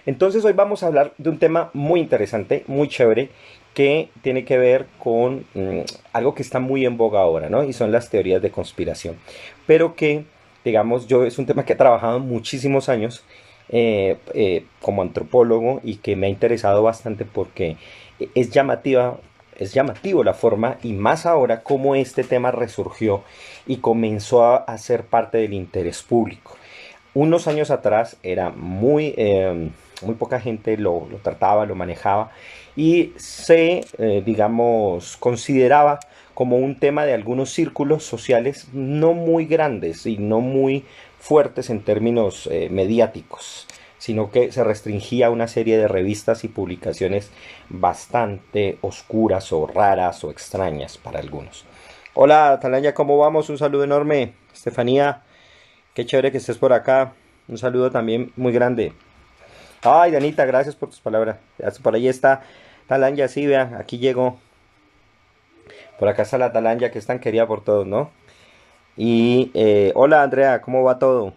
Entonces hoy vamos a hablar de un tema muy interesante, muy chévere, que tiene que ver con algo que está muy en boga ahora, ¿no? Y son las teorías de conspiración. Pero que, digamos, yo es un tema que he trabajado muchísimos años como antropólogo y que me ha interesado bastante porque es llamativa. Es llamativo la forma y más ahora cómo este tema resurgió y comenzó a ser parte del interés público. Unos años atrás era muy poca gente lo trataba, lo manejaba y digamos, consideraba como un tema de algunos círculos sociales no muy grandes y no muy fuertes en términos mediáticos, sino que se restringía a una serie de revistas y publicaciones bastante oscuras o raras o extrañas para algunos. Hola, Atalaya, ¿cómo vamos? Un saludo enorme. Estefanía, qué chévere que estés por acá. Un saludo también muy grande. Ay, Danita, gracias por tus palabras. Por ahí está Talanya, sí, vean, aquí llegó. Por acá está la Talanya que es tan querida por todos, ¿no? Y hola, Andrea, ¿cómo va todo?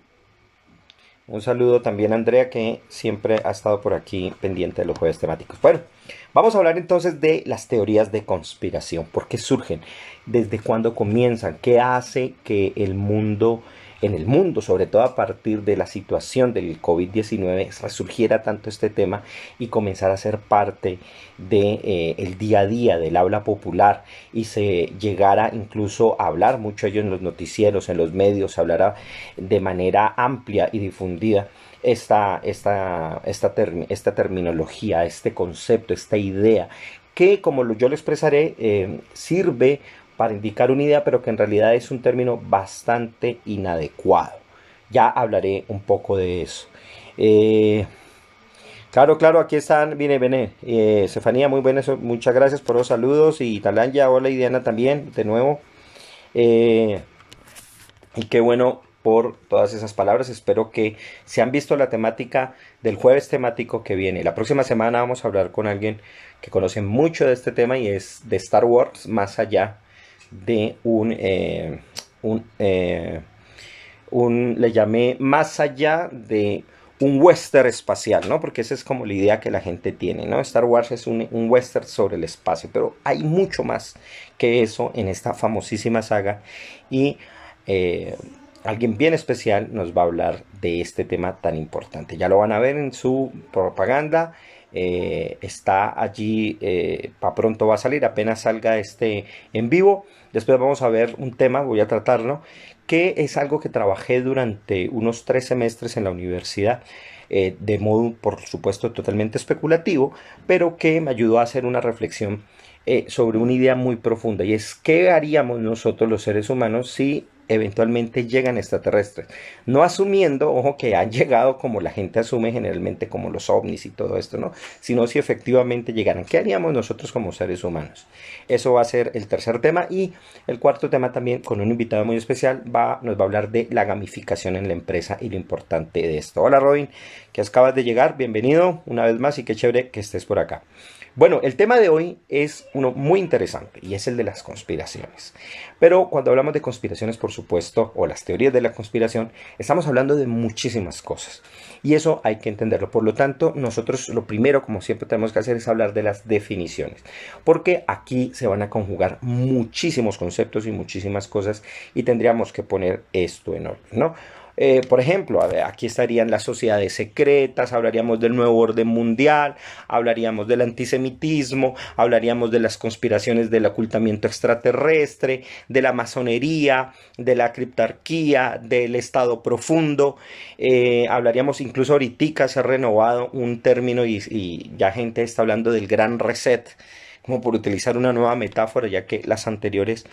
Un saludo también a Andrea que siempre ha estado por aquí pendiente de los jueves temáticos. Bueno, vamos a hablar entonces de las teorías de conspiración. ¿Por qué surgen? ¿Desde cuándo comienzan? ¿Qué hace que en el mundo, sobre todo a partir de la situación del COVID-19, resurgiera tanto este tema y comenzara a ser parte de el día a día del habla popular y se llegara incluso a hablar mucho ello en los noticieros, en los medios, se hablara de manera amplia y difundida esta terminología, este concepto, esta idea, que como yo lo expresaré, sirve para indicar una idea, pero que en realidad es un término bastante inadecuado. Ya hablaré un poco de eso. Eh, claro, claro, aquí están, viene. Estefanía, muy buenas, muchas gracias por los saludos. Y Talanya, hola, y Diana también, de nuevo. Eh, y qué bueno por todas esas palabras. Espero que se han visto la temática del jueves temático que viene. La próxima semana vamos a hablar con alguien que conoce mucho de este tema y es de Star Wars, más allá de un, eh, le llamé más allá de un western espacial, ¿no? Porque esa es como la idea que la gente tiene, ¿no? Star Wars es un western sobre el espacio, pero hay mucho más que eso en esta famosísima saga y eh, alguien bien especial nos va a hablar de este tema tan importante. Ya lo van a ver en su propaganda. Está allí, para pronto va a salir, apenas salga este en vivo. Después vamos a ver un tema, voy a tratarlo, que es algo que trabajé durante unos 3 semestres en la universidad, de modo, por supuesto, totalmente especulativo, pero que me ayudó a hacer una reflexión sobre una idea muy profunda, y es qué haríamos nosotros los seres humanos si eventualmente llegan extraterrestres. No asumiendo, ojo, que han llegado como la gente asume generalmente, como los ovnis y todo esto, ¿no? Sino si efectivamente llegaran. ¿Qué haríamos nosotros como seres humanos? Eso va a ser el tercer tema. Y el cuarto tema también, con un invitado muy especial, nos va a hablar de la gamificación en la empresa y lo importante de esto. Hola Robin, que acabas de llegar, bienvenido una vez más y qué chévere que estés por acá. Bueno, el tema de hoy es uno muy interesante y es el de las conspiraciones. Pero cuando hablamos de conspiraciones, por supuesto, o las teorías de la conspiración, estamos hablando de muchísimas cosas. Y eso hay que entenderlo. Por lo tanto, nosotros lo primero, como siempre tenemos que hacer, es hablar de las definiciones. Porque aquí se van a conjugar muchísimos conceptos y muchísimas cosas y tendríamos que poner esto en orden, ¿no? Por ejemplo, a ver, aquí estarían las sociedades secretas, hablaríamos del nuevo orden mundial, hablaríamos del antisemitismo, hablaríamos de las conspiraciones del ocultamiento extraterrestre, de la masonería, de la criptarquía, del estado profundo. Hablaríamos incluso ahorita se ha renovado un término y ya gente está hablando del gran reset, como por utilizar una nueva metáfora, ya que las anteriores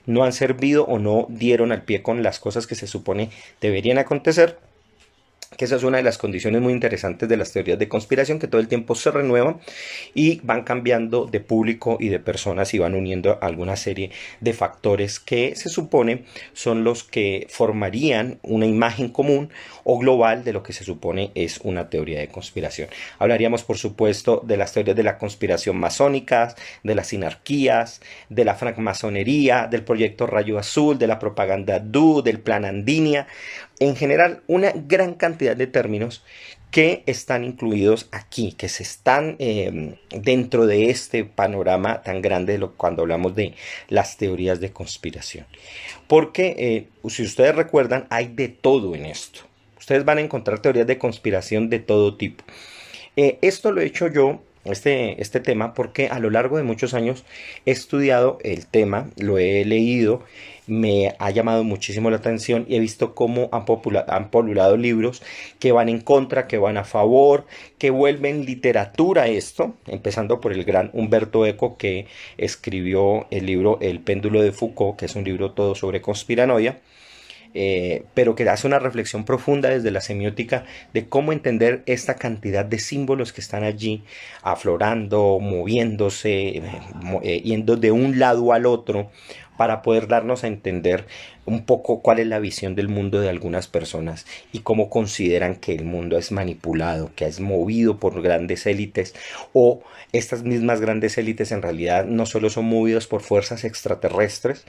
no han servido o no dieron al pie con las cosas que se supone deberían acontecer, que esa es una de las condiciones muy interesantes de las teorías de conspiración, que todo el tiempo se renuevan y van cambiando de público y de personas y van uniendo alguna serie de factores que se supone son los que formarían una imagen común o global de lo que se supone es una teoría de conspiración. Hablaríamos, por supuesto, de las teorías de la conspiración masónicas, de las sinarquías, de la francmasonería, del proyecto Rayo Azul, de la propaganda DU, del plan Andinia, en general una gran cantidad de términos que están incluidos aquí, que se están dentro de este panorama tan grande cuando hablamos de las teorías de conspiración. Porque, si ustedes recuerdan, hay de todo en esto. Ustedes van a encontrar teorías de conspiración de todo tipo. Esto lo he hecho yo, este tema, porque a lo largo de muchos años he estudiado el tema, lo he leído, me ha llamado muchísimo la atención y he visto cómo han populado libros que van en contra, que van a favor, que vuelven literatura esto, empezando por el gran Humberto Eco, que escribió el libro El péndulo de Foucault, que es un libro todo sobre conspiranoia. Pero que hace una reflexión profunda desde la semiótica de cómo entender esta cantidad de símbolos que están allí aflorando, moviéndose, yendo de un lado al otro para poder darnos a entender un poco cuál es la visión del mundo de algunas personas y cómo consideran que el mundo es manipulado, que es movido por grandes élites, o estas mismas grandes élites en realidad no solo son movidos por fuerzas extraterrestres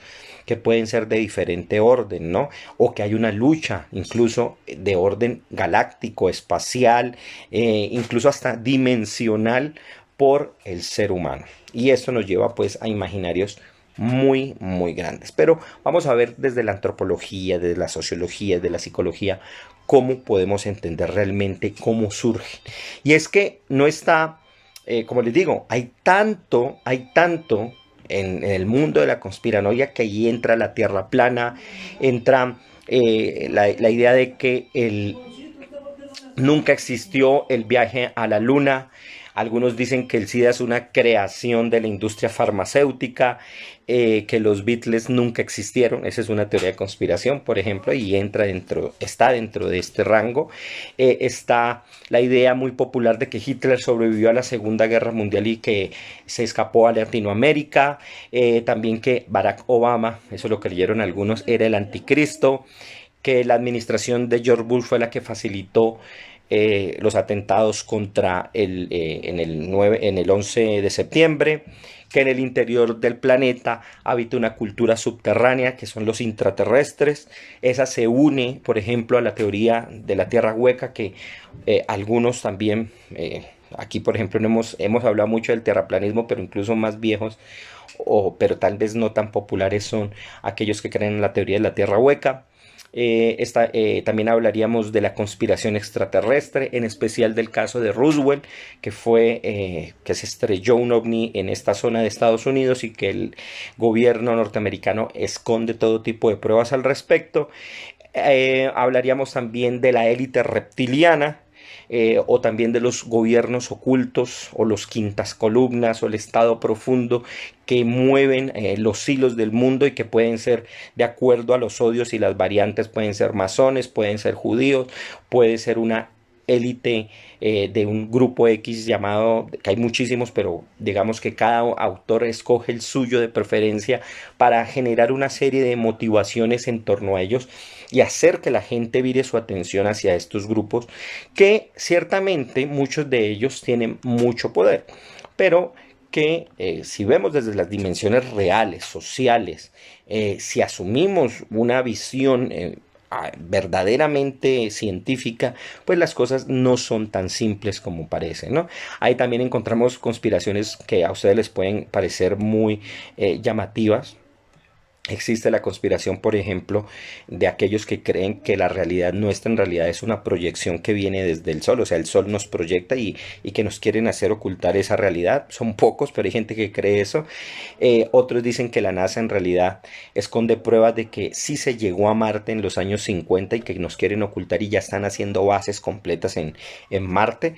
que pueden ser de diferente orden, ¿no? O que hay una lucha incluso de orden galáctico, espacial, incluso hasta dimensional por el ser humano. Y esto nos lleva pues a imaginarios muy, muy grandes. Pero vamos a ver desde la antropología, desde la sociología, desde la psicología, cómo podemos entender realmente cómo surge. Y es que no está, como les digo, hay tanto en el mundo de la conspiranoia que ahí entra la tierra plana, entra la idea de que nunca existió el viaje a la luna. Algunos dicen que el SIDA es una creación de la industria farmacéutica, que los Beatles nunca existieron. Esa es una teoría de conspiración, por ejemplo, y está dentro de este rango. Está la idea muy popular de que Hitler sobrevivió a la Segunda Guerra Mundial y que se escapó a Latinoamérica. También que Barack Obama, eso lo creyeron algunos, era el anticristo, que la administración de George Bush fue la que facilitó los atentados en el 11 de septiembre, que en el interior del planeta habita una cultura subterránea, que son los intraterrestres. Esa se une, por ejemplo, a la teoría de la Tierra hueca, que algunos también, aquí por ejemplo, hemos hablado mucho del terraplanismo, pero incluso más viejos, pero tal vez no tan populares, son aquellos que creen en la teoría de la Tierra hueca. También hablaríamos de la conspiración extraterrestre, en especial del caso de Roswell, que que se estrelló un ovni en esta zona de Estados Unidos y que el gobierno norteamericano esconde todo tipo de pruebas al respecto. Hablaríamos también de la élite reptiliana, o también de los gobiernos ocultos o los quintas columnas o el estado profundo que mueven los hilos del mundo y que pueden ser de acuerdo a los odios y las variantes, pueden ser masones, pueden ser judíos, puede ser una élite de un grupo X llamado, que hay muchísimos, pero digamos que cada autor escoge el suyo de preferencia para generar una serie de motivaciones en torno a ellos y hacer que la gente vire su atención hacia estos grupos, que ciertamente muchos de ellos tienen mucho poder, pero que si vemos desde las dimensiones reales, sociales, si asumimos una visión verdaderamente científica, pues las cosas no son tan simples como parecen, ¿no? Ahí también encontramos conspiraciones que a ustedes les pueden parecer muy llamativas. Existe la conspiración, por ejemplo, de aquellos que creen que la realidad nuestra en realidad es una proyección que viene desde el sol, o sea, el sol nos proyecta y que nos quieren hacer ocultar esa realidad. Son pocos, pero hay gente que cree eso. Otros dicen que la NASA en realidad esconde pruebas de que sí se llegó a Marte en los años 50 y que nos quieren ocultar y ya están haciendo bases completas en Marte,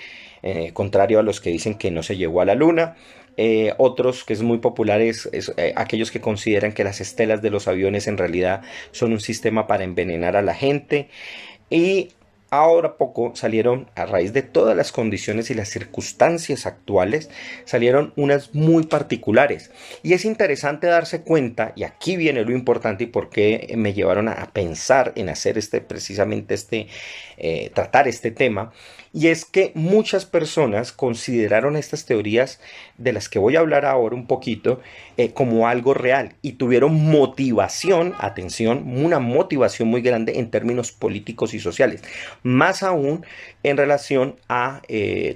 contrario a los que dicen que no se llegó a la Luna. Otros que es muy popular es aquellos que consideran que las estelas de los aviones en realidad son un sistema para envenenar a la gente. Y ahora poco salieron, a raíz de todas las condiciones y las circunstancias actuales, salieron unas muy particulares. Y es interesante darse cuenta, y aquí viene lo importante y por qué me llevaron a pensar en hacer tratar este tema. Y es que muchas personas consideraron estas teorías de las que voy a hablar ahora un poquito como algo real y tuvieron motivación, atención, una motivación muy grande en términos políticos y sociales más aún en relación a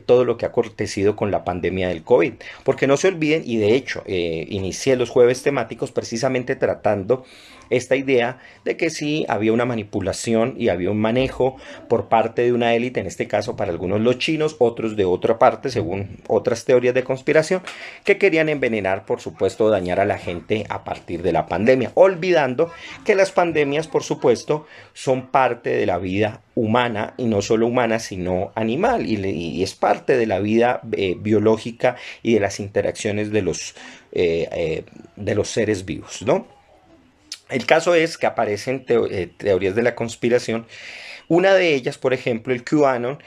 todo lo que ha acontecido con la pandemia del COVID. Porque no se olviden, y de hecho inicié los jueves temáticos precisamente tratando esta idea de que sí había una manipulación y había un manejo por parte de una élite, en este caso para algunos los chinos, otros de otra parte, según otras teorías de conspiración, que querían envenenar, por supuesto, dañar a la gente a partir de la pandemia, olvidando que las pandemias, por supuesto, son parte de la vida humana, y no solo humana, sino animal, y es parte de la vida biológica y de las interacciones de los seres vivos, ¿no? El caso es que aparecen teorías de la conspiración. Una de ellas, por ejemplo, el QAnon,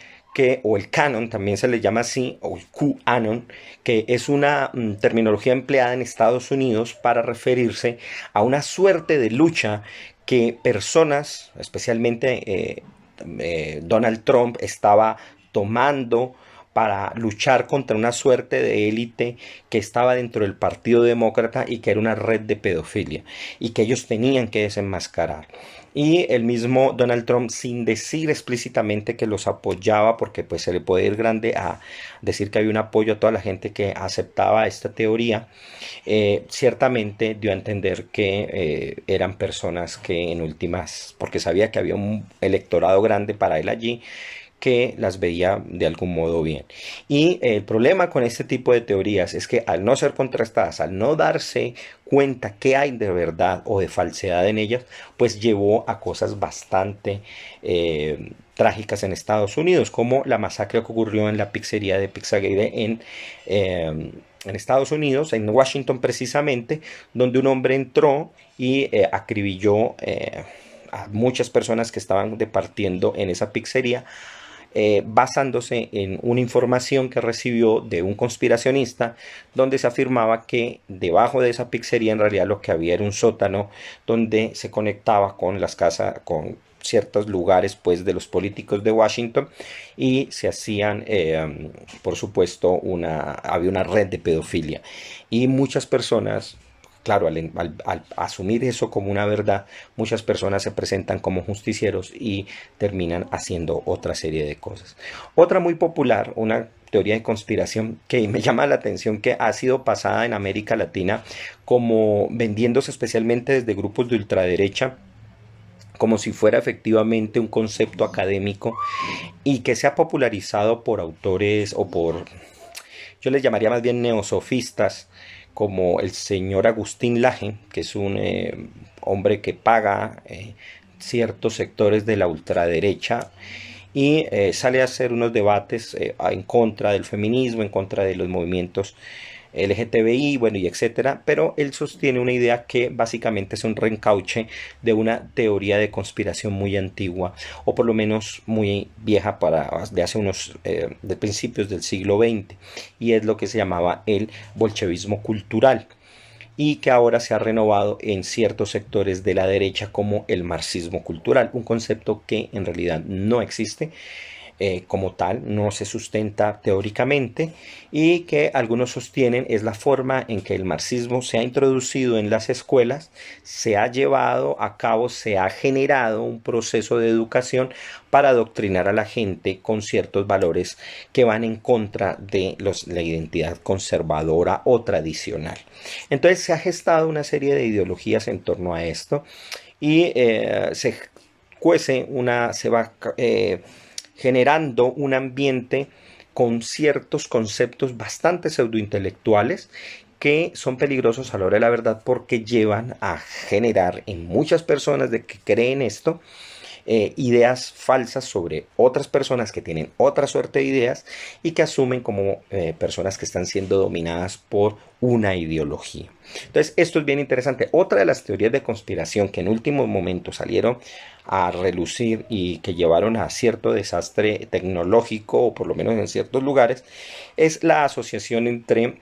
o el canon, también se le llama así, o el QAnon, que es una terminología empleada en Estados Unidos para referirse a una suerte de lucha que personas, especialmente Donald Trump, estaba tomando para luchar contra una suerte de élite que estaba dentro del Partido Demócrata y que era una red de pedofilia y que ellos tenían que desenmascarar. Y el mismo Donald Trump, sin decir explícitamente que los apoyaba, porque pues se le puede ir grande a decir que había un apoyo a toda la gente que aceptaba esta teoría, ciertamente dio a entender que eran personas que en últimas, porque sabía que había un electorado grande para él allí, que las veía de algún modo bien. Y el problema con este tipo de teorías es que al no ser contrastadas, al no darse cuenta qué hay de verdad o de falsedad en ellas, pues llevó a cosas bastante trágicas en Estados Unidos, como la masacre que ocurrió en la pizzería de Pizzagate en Estados Unidos, en Washington precisamente, donde un hombre entró y acribilló a muchas personas que estaban departiendo en esa pizzería, basándose en una información que recibió de un conspiracionista, donde se afirmaba que debajo de esa pizzería en realidad lo que había era un sótano donde se conectaba con las casas, con ciertos lugares pues de los políticos de Washington, y se hacían por supuesto había una red de pedofilia, y muchas personas, claro, al asumir eso como una verdad, muchas personas se presentan como justicieros y terminan haciendo otra serie de cosas. Otra muy popular, una teoría de conspiración que me llama la atención, que ha sido pasada en América Latina como vendiéndose especialmente desde grupos de ultraderecha, como si fuera efectivamente un concepto académico, y que se ha popularizado por autores o por, yo les llamaría más bien neosofistas, como el señor Agustín Laje, que es un hombre que paga ciertos sectores de la ultraderecha, y sale a hacer unos debates en contra del feminismo, en contra de los movimientos LGTBI, bueno, y etcétera, pero él sostiene una idea que básicamente es un reencauche de una teoría de conspiración muy antigua, o por lo menos muy vieja, de hace unos de principios del siglo XX, y es lo que se llamaba el bolchevismo cultural, y que ahora se ha renovado en ciertos sectores de la derecha como el marxismo cultural, un concepto que en realidad no existe como tal, no se sustenta teóricamente, y que algunos sostienen es la forma en que el marxismo se ha introducido en las escuelas, se ha llevado a cabo, se ha generado un proceso de educación para adoctrinar a la gente con ciertos valores que van en contra de la identidad conservadora o tradicional. Entonces se ha gestado una serie de ideologías en torno a esto, y se va generando un ambiente con ciertos conceptos bastante pseudointelectuales que son peligrosos a la hora de la verdad, porque llevan a generar en muchas personas de que creen esto ideas falsas sobre otras personas que tienen otra suerte de ideas y que asumen como personas que están siendo dominadas por una ideología. Entonces, esto es bien interesante. Otra de las teorías de conspiración que en último momento salieron a relucir y que llevaron a cierto desastre tecnológico, o por lo menos en ciertos lugares, es la asociación entre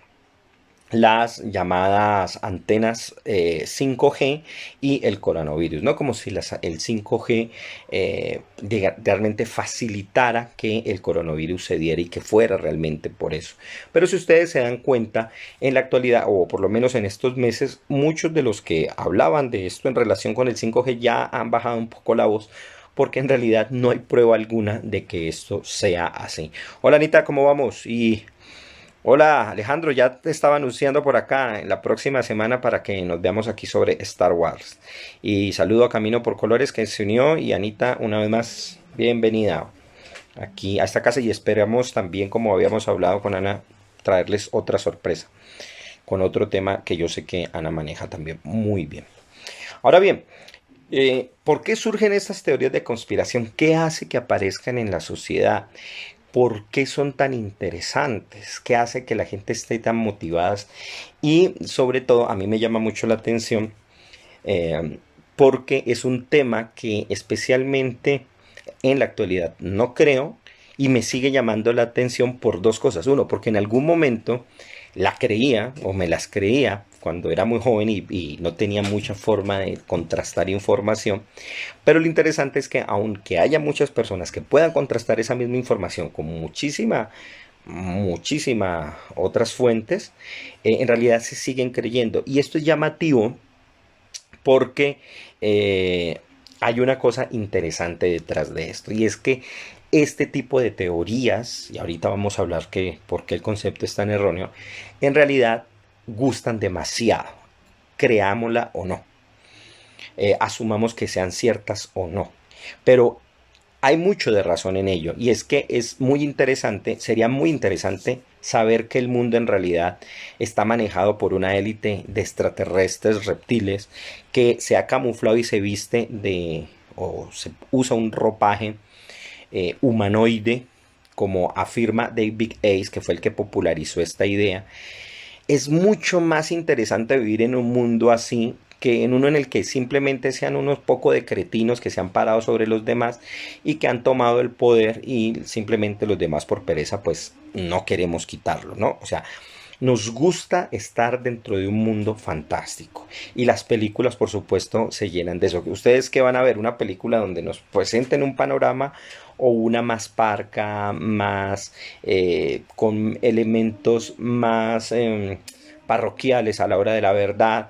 las llamadas antenas 5G y el coronavirus, ¿no? Como si el 5G realmente facilitara que el coronavirus se diera, y que fuera realmente por eso. Pero si ustedes se dan cuenta, en la actualidad, o por lo menos en estos meses, muchos de los que hablaban de esto en relación con el 5G ya han bajado un poco la voz, porque en realidad no hay prueba alguna de que esto sea así. Hola Anita, ¿cómo vamos? Y hola Alejandro, ya te estaba anunciando por acá en la próxima semana para que nos veamos aquí sobre Star Wars. Y saludo a Camino por Colores que se unió y Anita, una vez más, bienvenida aquí a esta casa y esperamos también, como habíamos hablado con Ana, traerles otra sorpresa con otro tema que yo sé que Ana maneja también muy bien. Ahora bien, ¿por qué surgen estas teorías de conspiración? ¿Qué hace que aparezcan en la sociedad? ¿Por qué son tan interesantes? ¿Qué hace que la gente esté tan motivada? Y sobre todo, a mí me llama mucho la atención eh, porque es un tema que especialmente en la actualidad no creo y me sigue llamando la atención por dos cosas. Uno, porque en algún momento la creía o me las creía cuando era muy joven y no tenía mucha forma de contrastar información. Pero lo interesante es que aunque haya muchas personas que puedan contrastar esa misma información con muchísima otras fuentes, en realidad se siguen creyendo. Y esto es llamativo porque hay una cosa interesante detrás de esto y es que este tipo de teorías, y ahorita vamos a hablar que por qué el concepto es tan erróneo, en realidad gustan demasiado, creámosla o no, asumamos que sean ciertas o no, pero hay mucho de razón en ello y es que es muy interesante, sería muy interesante saber que el mundo en realidad está manejado por una élite de extraterrestres, reptiles, que se ha camuflado y se viste de o se usa un ropaje humanoide, como afirma David Ace, que fue el que popularizó esta idea. Es mucho más interesante vivir en un mundo así que en uno en el que simplemente sean unos poco de cretinos que se han parado sobre los demás y que han tomado el poder y simplemente los demás por pereza pues no queremos quitarlo, ¿no? O sea, nos gusta estar dentro de un mundo fantástico y las películas por supuesto se llenan de eso. Ustedes que van a ver una película donde nos presenten un panorama o una más parca, más con elementos más parroquiales a la hora de la verdad,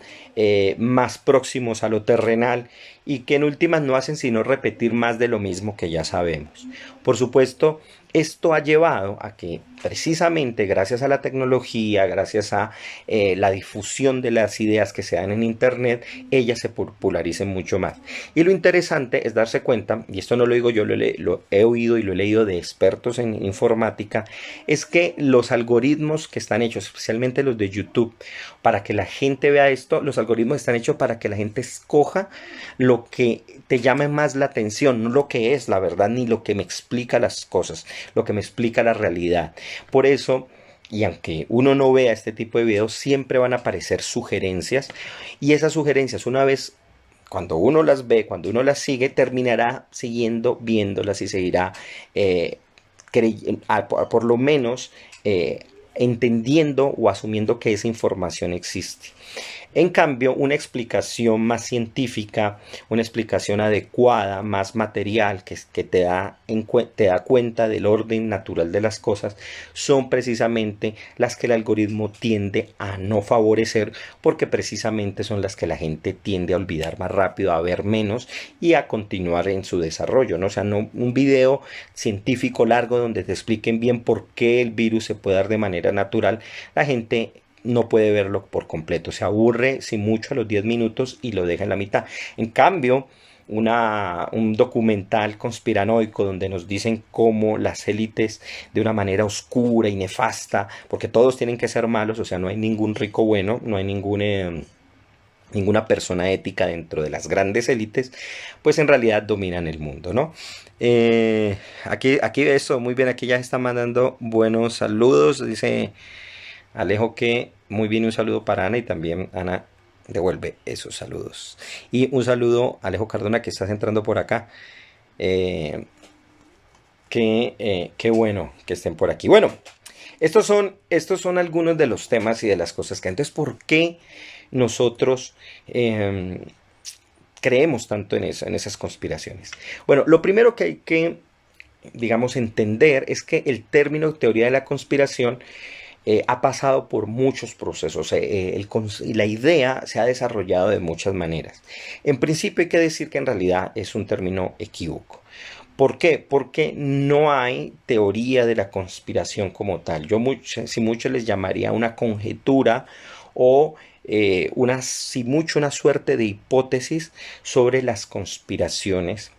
más próximos a lo terrenal y que en últimas no hacen sino repetir más de lo mismo que ya sabemos. Por supuesto, esto ha llevado a que precisamente gracias a la tecnología, gracias a la difusión de las ideas que se dan en Internet, ellas se popularicen mucho más. Y lo interesante es darse cuenta, y esto no lo digo yo, lo he oído y lo he leído de expertos en informática, es que los algoritmos que están hechos, especialmente los de YouTube, para que la gente vea esto, los algoritmos están hechos para que la gente escoja lo que te llame más la atención, no lo que es la verdad ni lo que me explica las cosas, lo que me explica la realidad. Por eso, y aunque uno no vea este tipo de videos, siempre van a aparecer sugerencias y esas sugerencias una vez cuando uno las ve, cuando uno las sigue, terminará siguiendo viéndolas y seguirá por lo menos entendiendo o asumiendo que esa información existe. En cambio, una explicación más científica, una explicación adecuada, más material, que te da cuenta del orden natural de las cosas, son precisamente las que el algoritmo tiende a no favorecer, porque precisamente son las que la gente tiende a olvidar más rápido, a ver menos y a continuar en su desarrollo, ¿no? O sea, no un video científico largo donde te expliquen bien por qué el virus se puede dar de manera natural, la gente no puede verlo por completo, se aburre si mucho a los 10 minutos y lo deja en la mitad. En cambio, un documental conspiranoico donde nos dicen cómo las élites de una manera oscura y nefasta, porque todos tienen que ser malos, o sea, no hay ningún rico bueno, no hay ninguna persona ética dentro de las grandes élites, pues en realidad dominan el mundo, ¿no? Aquí eso, muy bien, aquí ya está mandando buenos saludos, dice Alejo que muy bien, un saludo para Ana y también Ana devuelve esos saludos. Y un saludo a Alejo Cardona que estás entrando por acá. Eh, qué bueno que estén por aquí. Bueno, estos son algunos de los temas y de las cosas que entonces, ¿por qué nosotros creemos tanto en eso, en esas conspiraciones? Bueno, lo primero que hay que, digamos, entender es que el término teoría de la conspiración ha pasado por muchos procesos. La idea se ha desarrollado de muchas maneras. En principio hay que decir que en realidad es un término equívoco. ¿Por qué? Porque no hay teoría de la conspiración como tal. Si mucho les llamaría una conjetura o si mucho una suerte de hipótesis sobre las conspiraciones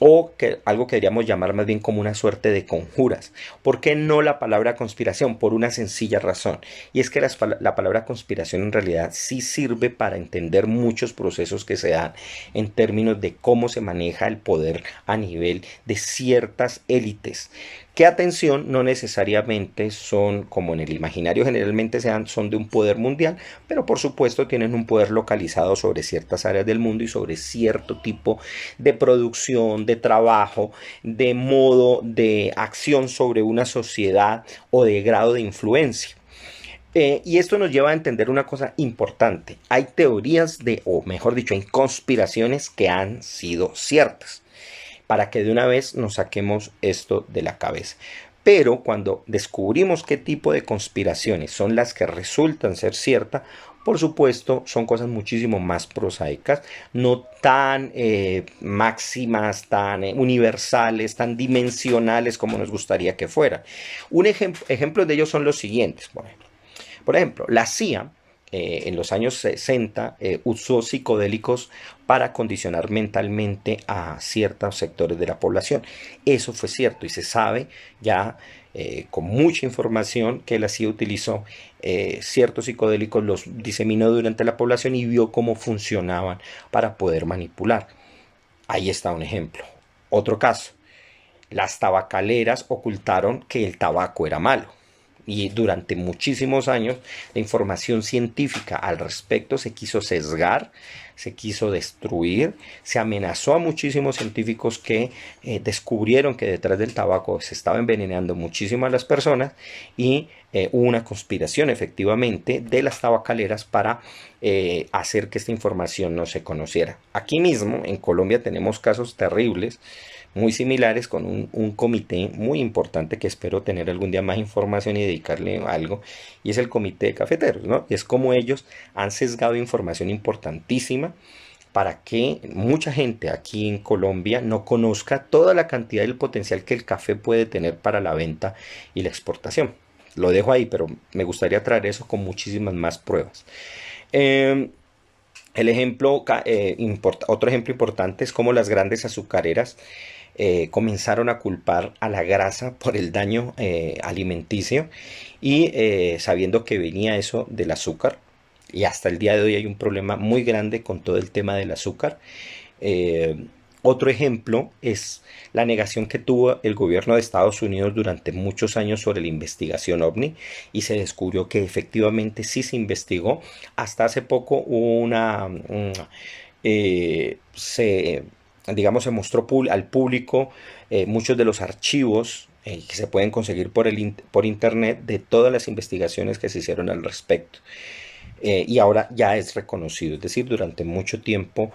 o que algo que deberíamos llamar más bien como una suerte de conjuras. ¿Por qué no la palabra conspiración? Por una sencilla razón. Y es que la palabra conspiración en realidad sí sirve para entender muchos procesos que se dan en términos de cómo se maneja el poder a nivel de ciertas élites. Que atención, no necesariamente son, como en el imaginario generalmente son de un poder mundial, pero por supuesto tienen un poder localizado sobre ciertas áreas del mundo y sobre cierto tipo de producción, de trabajo, de modo de acción sobre una sociedad o de grado de influencia. Y esto nos lleva a entender una cosa importante. Hay teorías o mejor dicho, hay conspiraciones que han sido ciertas, para que de una vez nos saquemos esto de la cabeza. Pero cuando descubrimos qué tipo de conspiraciones son las que resultan ser ciertas, por supuesto, son cosas muchísimo más prosaicas, no tan máximas, tan universales, tan dimensionales como nos gustaría que fueran. Un ejemplo de ellos son los siguientes. Por ejemplo, la CIA en los años 60 usó psicodélicos para condicionar mentalmente a ciertos sectores de la población. Eso fue cierto y se sabe ya con mucha información que la CIA utilizó ciertos psicodélicos, los diseminó durante la población y vio cómo funcionaban para poder manipular. Ahí está un ejemplo. Otro caso, las tabacaleras ocultaron que el tabaco era malo. Y durante muchísimos años la información científica al respecto se quiso sesgar, se quiso destruir, se amenazó a muchísimos científicos que descubrieron que detrás del tabaco se estaba envenenando muchísimas las personas y hubo una conspiración efectivamente de las tabacaleras para hacer que esta información no se conociera. Aquí mismo en Colombia tenemos casos terribles muy similares con un comité muy importante que espero tener algún día más información y dedicarle algo, y es el comité de cafeteros, ¿no? Y es como ellos han sesgado información importantísima para que mucha gente aquí en Colombia no conozca toda la cantidad y el potencial que el café puede tener para la venta y la exportación. Lo dejo ahí, pero me gustaría traer eso con muchísimas más pruebas. Otro ejemplo importante es cómo las grandes azucareras comenzaron a culpar a la grasa por el daño alimenticio y sabiendo que venía eso del azúcar, y hasta el día de hoy hay un problema muy grande con todo el tema del azúcar. Eh, Otro ejemplo es la negación que tuvo el gobierno de Estados Unidos durante muchos años sobre la investigación OVNI, y se descubrió que efectivamente sí se investigó. Hasta hace poco hubo se, digamos, se mostró al público muchos de los archivos que se pueden conseguir por internet de todas las investigaciones que se hicieron al respecto. Y ahora ya es reconocido, es decir, durante mucho tiempo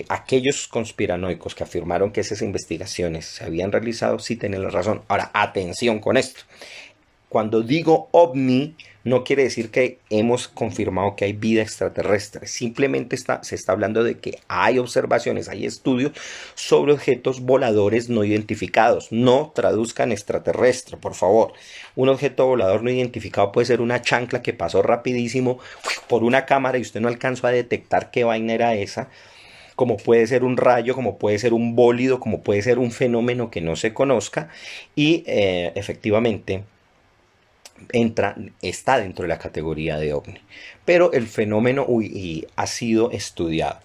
aquellos conspiranoicos que afirmaron que esas investigaciones se habían realizado sí tenían la razón. Ahora, atención con esto. Cuando digo ovni, no quiere decir que hemos confirmado que hay vida extraterrestre. Simplemente se está hablando de que hay observaciones, hay estudios sobre objetos voladores no identificados. No traduzcan extraterrestre, por favor. Un objeto volador no identificado puede ser una chancla que pasó rapidísimo por una cámara y usted no alcanzó a detectar qué vaina era esa, como puede ser un rayo, como puede ser un bólido, como puede ser un fenómeno que no se conozca, y efectivamente está dentro de la categoría de ovni. Pero el fenómeno ha sido estudiado.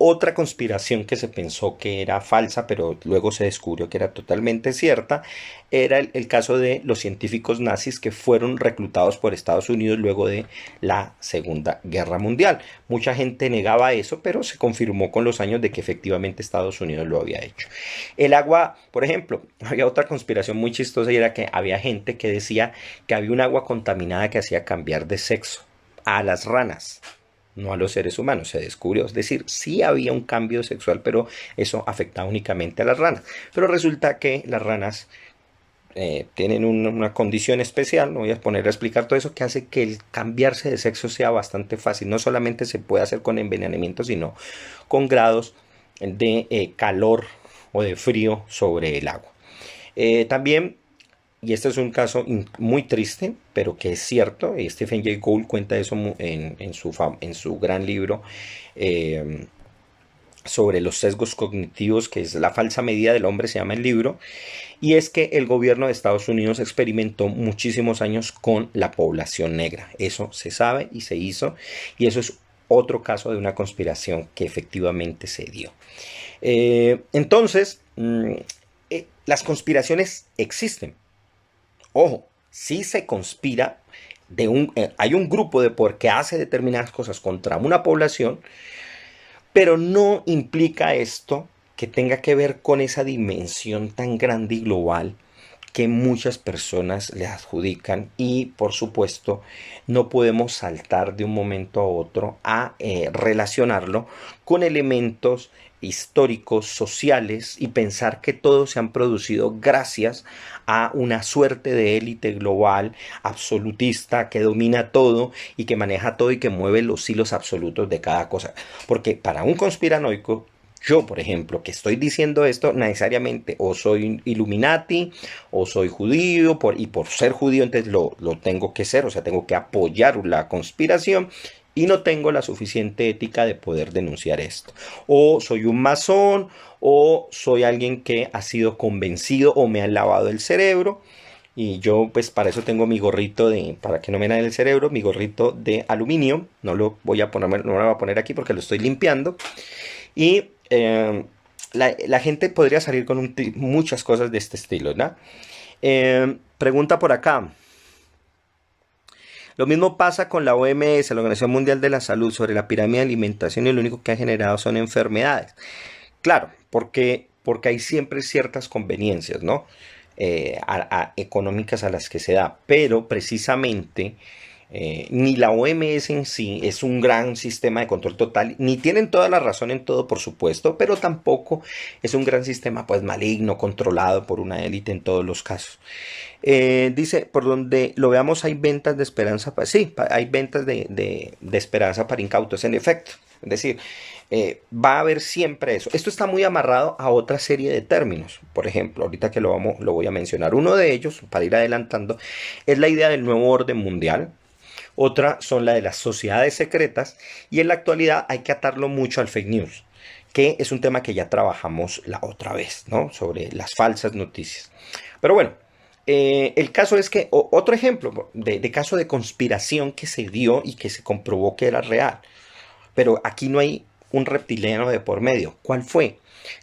Otra conspiración que se pensó que era falsa, pero luego se descubrió que era totalmente cierta, era el caso de los científicos nazis que fueron reclutados por Estados Unidos luego de la Segunda Guerra Mundial. Mucha gente negaba eso, pero se confirmó con los años de que efectivamente Estados Unidos lo había hecho. El agua, por ejemplo, había otra conspiración muy chistosa, y era que había gente que decía que había un agua contaminada que hacía cambiar de sexo a las ranas, no a los seres humanos. Se descubrió, es decir, sí había un cambio sexual, pero eso afectaba únicamente a las ranas. Pero resulta que las ranas tienen una condición especial, no voy a poner a explicar todo eso, que hace que el cambiarse de sexo sea bastante fácil. No solamente se puede hacer con envenenamiento, sino con grados de calor o de frío sobre el agua. También, y este es un caso muy triste, pero que es cierto, Stephen Jay Gould cuenta eso en su gran libro, eh, sobre los sesgos cognitivos, que es la falsa medida del hombre, se llama el libro, y es que el gobierno de Estados Unidos experimentó muchísimos años con la población negra. Eso se sabe y se hizo, y eso es otro caso de una conspiración que efectivamente se dio. Entonces, las conspiraciones existen. Ojo, si se conspira hay un grupo de por qué hace determinadas cosas contra una población, pero no implica esto que tenga que ver con esa dimensión tan grande y global que muchas personas le adjudican, y por supuesto no podemos saltar de un momento a otro a relacionarlo con elementos históricos, sociales, y pensar que todos se han producido gracias a una suerte de élite global absolutista que domina todo y que maneja todo y que mueve los hilos absolutos de cada cosa. Porque para un conspiranoico, yo, por ejemplo, que estoy diciendo esto, necesariamente o soy Illuminati o soy judío, y por ser judío entonces lo tengo que ser, o sea, tengo que apoyar la conspiración, y no tengo la suficiente ética de poder denunciar esto. O soy un masón, o soy alguien que ha sido convencido o me han lavado el cerebro. Y yo pues para eso tengo mi gorrito para que no me dañe el cerebro, mi gorrito de aluminio. No lo voy a poner, no lo voy a poner aquí porque lo estoy limpiando. Y la gente podría salir con muchas cosas de este estilo, ¿no? Pregunta por acá. Lo mismo pasa con la OMS, la Organización Mundial de la Salud, sobre la pirámide de alimentación, y lo único que ha generado son enfermedades. Claro, porque hay siempre ciertas conveniencias, ¿no? Económicas a las que se da, pero precisamente ni la OMS en sí es un gran sistema de control total, ni tienen toda la razón en todo, por supuesto, pero tampoco es un gran sistema pues maligno, controlado por una élite en todos los casos. Dice, por donde lo veamos hay ventas de esperanza, sí, hay ventas de esperanza para incautos, en efecto. Es decir, va a haber siempre eso. Esto está muy amarrado a otra serie de términos. Por ejemplo, ahorita que lo voy a mencionar. Uno de ellos, para ir adelantando, es la idea del nuevo orden mundial. Otra son la de las sociedades secretas. Y en la actualidad hay que atarlo mucho al fake news, que es un tema que ya trabajamos la otra vez, ¿no? Sobre las falsas noticias. Pero bueno, el caso es que, otro ejemplo de caso de conspiración que se dio y que se comprobó que era real. Pero aquí no hay un reptiliano de por medio. ¿Cuál fue?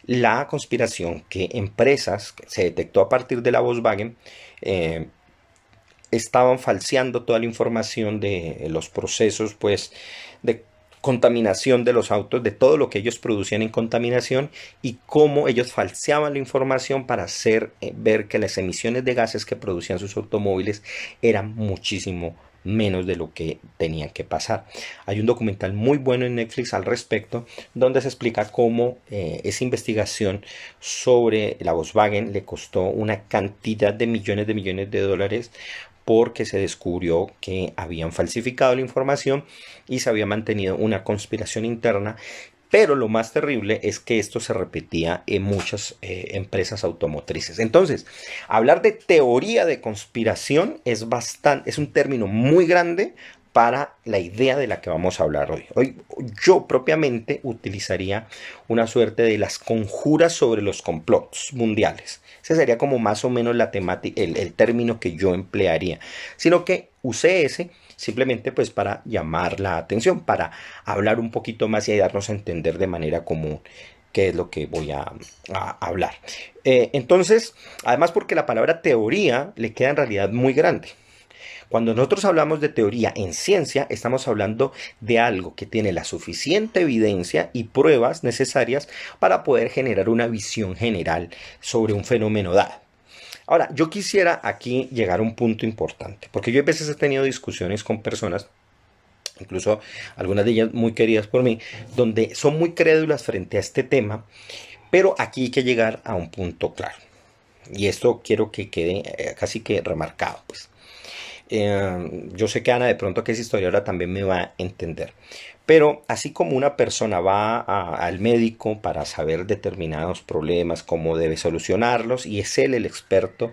La conspiración que empresas, que se detectó a partir de la Volkswagen, eh, estaban falseando toda la información de los procesos, pues, de contaminación de los autos, de todo lo que ellos producían en contaminación, y cómo ellos falseaban la información para hacer ver que las emisiones de gases que producían sus automóviles eran muchísimo menos de lo que tenían que pasar. Hay un documental muy bueno en Netflix al respecto, donde se explica cómo esa investigación sobre la Volkswagen le costó una cantidad de millones de dólares, porque se descubrió que habían falsificado la información y se había mantenido una conspiración interna. Pero lo más terrible es que esto se repetía en muchas empresas automotrices. Entonces, hablar de teoría de conspiración es un término muy grande para la idea de la que vamos a hablar hoy. Hoy yo propiamente utilizaría una suerte de las conjuras sobre los complots mundiales. Ese sería como más o menos la temática, el término que yo emplearía. Sino que usé ese simplemente pues para llamar la atención, para hablar un poquito más y darnos a entender de manera común qué es lo que voy a hablar. Entonces, además porque la palabra teoría le queda en realidad muy grande. Cuando nosotros hablamos de teoría en ciencia, estamos hablando de algo que tiene la suficiente evidencia y pruebas necesarias para poder generar una visión general sobre un fenómeno dado. Ahora, yo quisiera aquí llegar a un punto importante, porque yo a veces he tenido discusiones con personas, incluso algunas de ellas muy queridas por mí, donde son muy crédulas frente a este tema, pero aquí hay que llegar a un punto claro. y esto quiero que quede casi que remarcado, pues. Yo sé que Ana de pronto que es historiadora también me va a entender. Pero así como una persona va al médico para saber determinados problemas, cómo debe solucionarlos, y es él el experto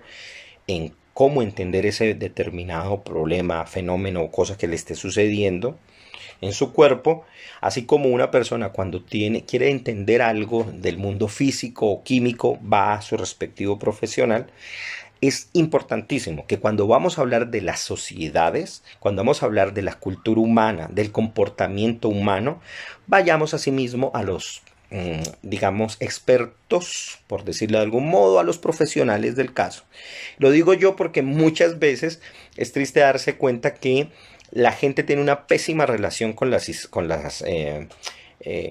en cómo entender ese determinado problema, fenómeno o cosa que le esté sucediendo en su cuerpo, así como una persona cuando quiere entender algo del mundo físico o químico va a su respectivo profesional. Es importantísimo que cuando vamos a hablar de las sociedades, cuando vamos a hablar de la cultura humana, del comportamiento humano, vayamos asimismo a los, digamos, expertos, por decirlo de algún modo, a los profesionales del caso. Lo digo yo porque muchas veces es triste darse cuenta que la gente tiene una pésima relación con las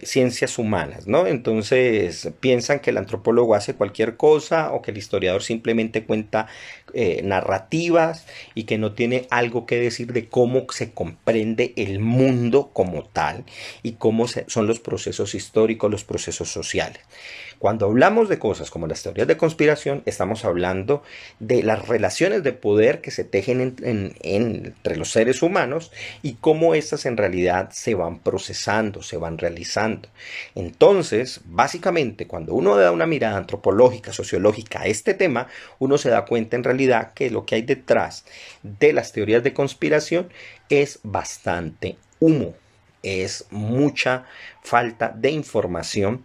ciencias humanas, ¿no? Entonces piensan que el antropólogo hace cualquier cosa o que el historiador simplemente cuenta narrativas y que no tiene algo que decir de cómo se comprende el mundo como tal y cómo son los procesos históricos, los procesos sociales. Cuando hablamos de cosas como las teorías de conspiración, estamos hablando de las relaciones de poder que se tejen entre los seres humanos y cómo estas en realidad se van procesando, se van realizando. Entonces, básicamente, cuando uno da una mirada antropológica, sociológica a este tema, uno se da cuenta en realidad que lo que hay detrás de las teorías de conspiración es bastante humo, es mucha falta de información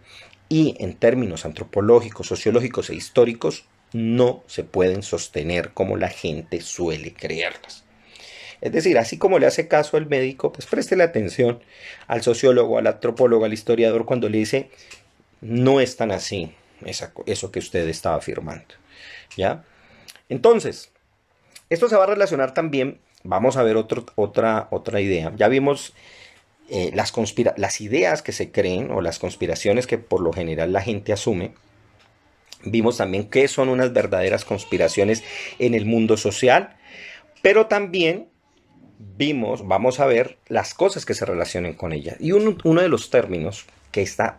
y en términos antropológicos, sociológicos e históricos no se pueden sostener como la gente suele creerlas. Es decir, así como le hace caso al médico, pues préstele atención al sociólogo, al antropólogo, al historiador cuando le dice no es tan así eso que usted estaba afirmando. ¿Ya? Entonces, esto se va a relacionar también, vamos a ver otra idea. Ya vimos las ideas que se creen o las conspiraciones que por lo general la gente asume. Vimos también qué son unas verdaderas conspiraciones en el mundo social, pero también vamos a ver las cosas que se relacionen con ellas. Y uno de los términos que está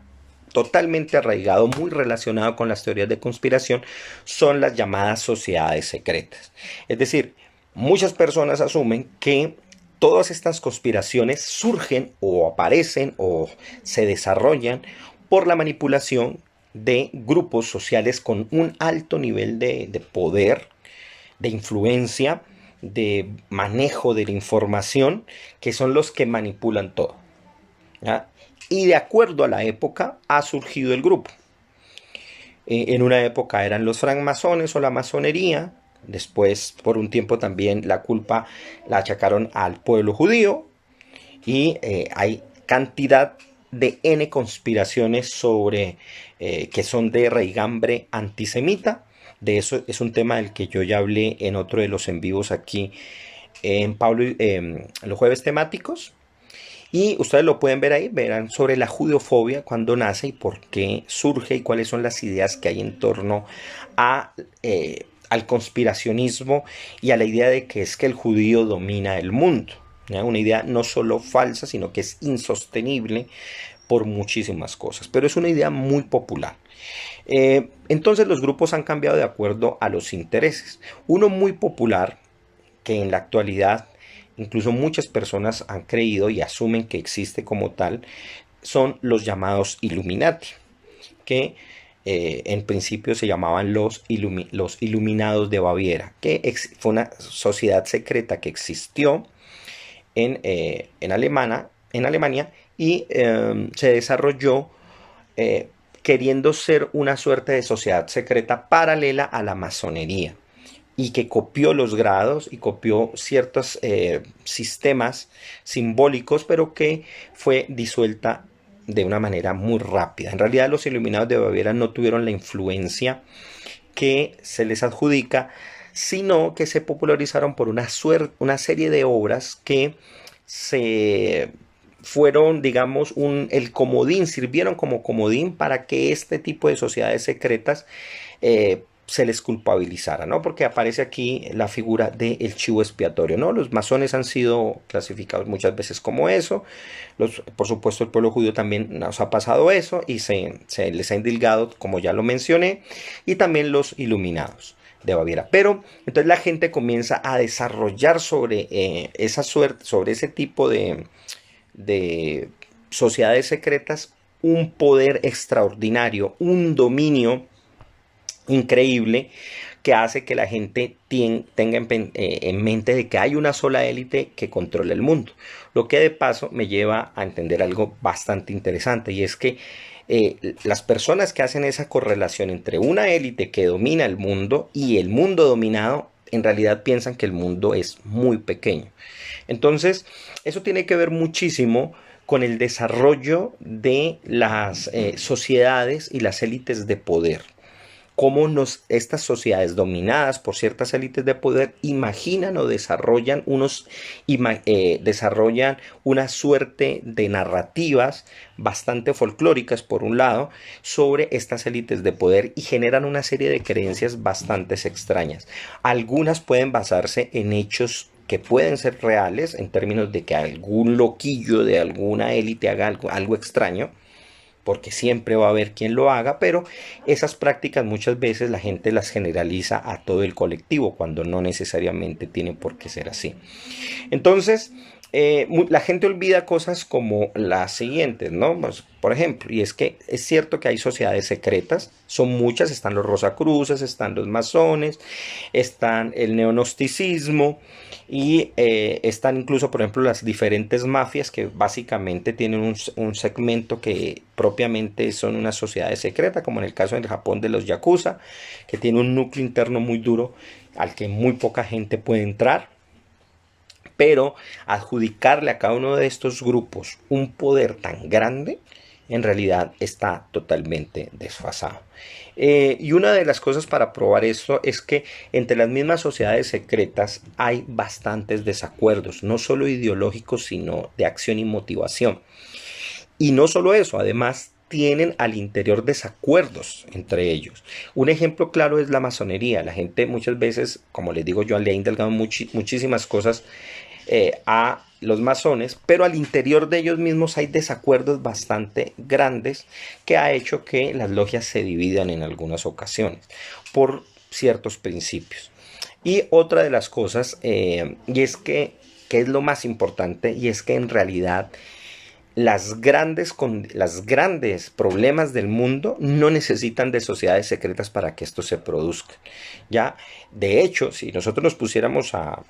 totalmente arraigado, muy relacionado con las teorías de conspiración, son las llamadas sociedades secretas. Es decir, muchas personas asumen que todas estas conspiraciones surgen o aparecen o se desarrollan por la manipulación de grupos sociales con un alto nivel de poder, de influencia, de manejo de la información, que son los que manipulan todo. ¿Ya? Y de acuerdo a la época ha surgido el grupo. En una época eran los francmasones o la masonería. Después, por un tiempo también la culpa la achacaron al pueblo judío. Y hay cantidad de N conspiraciones sobre que son de raigambre antisemita. De eso es un tema del que yo ya hablé en otro de los en vivos aquí en Pablo, los jueves temáticos. Y ustedes lo pueden ver ahí, verán sobre la judeofobia, cuándo nace y por qué surge y cuáles son las ideas que hay en torno a, al conspiracionismo y a la idea de que es que el judío domina el mundo. ¿Ya? Una idea no solo falsa, sino que es insostenible por muchísimas cosas, pero es una idea muy popular. Entonces los grupos han cambiado de acuerdo a los intereses. Uno muy popular que en la actualidad incluso muchas personas han creído y asumen que existe como tal, son los llamados Illuminati, que en principio se llamaban los Iluminados de Baviera, que fue una sociedad secreta que existió en Alemania y se desarrolló queriendo ser una suerte de sociedad secreta paralela a la masonería y que copió los grados y copió ciertos sistemas simbólicos, pero que fue disuelta de una manera muy rápida. En realidad los Iluminados de Baviera no tuvieron la influencia que se les adjudica, sino que se popularizaron por una serie de obras que se fueron, digamos, el comodín, sirvieron como comodín para que este tipo de sociedades secretas se les culpabilizara, ¿no? Porque aparece aquí la figura del chivo expiatorio, ¿no? Los masones han sido clasificados muchas veces como eso. Por supuesto, el pueblo judío también nos ha pasado eso y se les ha indilgado, como ya lo mencioné, y también los iluminados de Baviera. Pero entonces la gente comienza a desarrollar sobre esa suerte, sobre ese tipo de sociedades secretas, un poder extraordinario, un dominio increíble que hace que la gente tenga en mente de que hay una sola élite que controla el mundo. Lo que de paso me lleva a entender algo bastante interesante, y es que las personas que hacen esa correlación entre una élite que domina el mundo y el mundo dominado, en realidad piensan que el mundo es muy pequeño. Entonces, eso tiene que ver muchísimo con el desarrollo de las sociedades y las élites de poder. Cómo estas sociedades dominadas por ciertas élites de poder imaginan o desarrollan una suerte de narrativas bastante folclóricas, por un lado, sobre estas élites de poder, y generan una serie de creencias bastante extrañas. Algunas pueden basarse en hechos que pueden ser reales, en términos de que algún loquillo de alguna élite haga algo extraño, porque siempre va a haber quien lo haga, pero esas prácticas muchas veces la gente las generaliza a todo el colectivo, cuando no necesariamente tiene por qué ser así. Entonces, la gente olvida cosas como las siguientes, ¿no? Pues, por ejemplo, y es que es cierto que hay sociedades secretas, son muchas, están los Rosacruces, están los masones, están el neognosticismo, y están incluso, por ejemplo, las diferentes mafias, que básicamente tienen un segmento que propiamente son una sociedad secreta, como en el caso del Japón de los Yakuza, que tiene un núcleo interno muy duro al que muy poca gente puede entrar. Pero adjudicarle a cada uno de estos grupos un poder tan grande, en realidad está totalmente desfasado. Y una de las cosas para probar esto es que entre las mismas sociedades secretas hay bastantes desacuerdos, no solo ideológicos, sino de acción y motivación. Y no solo eso, además tienen al interior desacuerdos entre ellos. Un ejemplo claro es la masonería. La gente muchas veces, como les digo yo, le ha indagado muchísimas cosas a los masones, pero al interior de ellos mismos hay desacuerdos bastante grandes, que ha hecho que las logias se dividan en algunas ocasiones por ciertos principios. Y otra de las cosas, y es que es lo más importante, y es que en realidad las grandes problemas del mundo no necesitan de sociedades secretas para que esto se produzca. Ya, de hecho, si nosotros nos pusiéramos a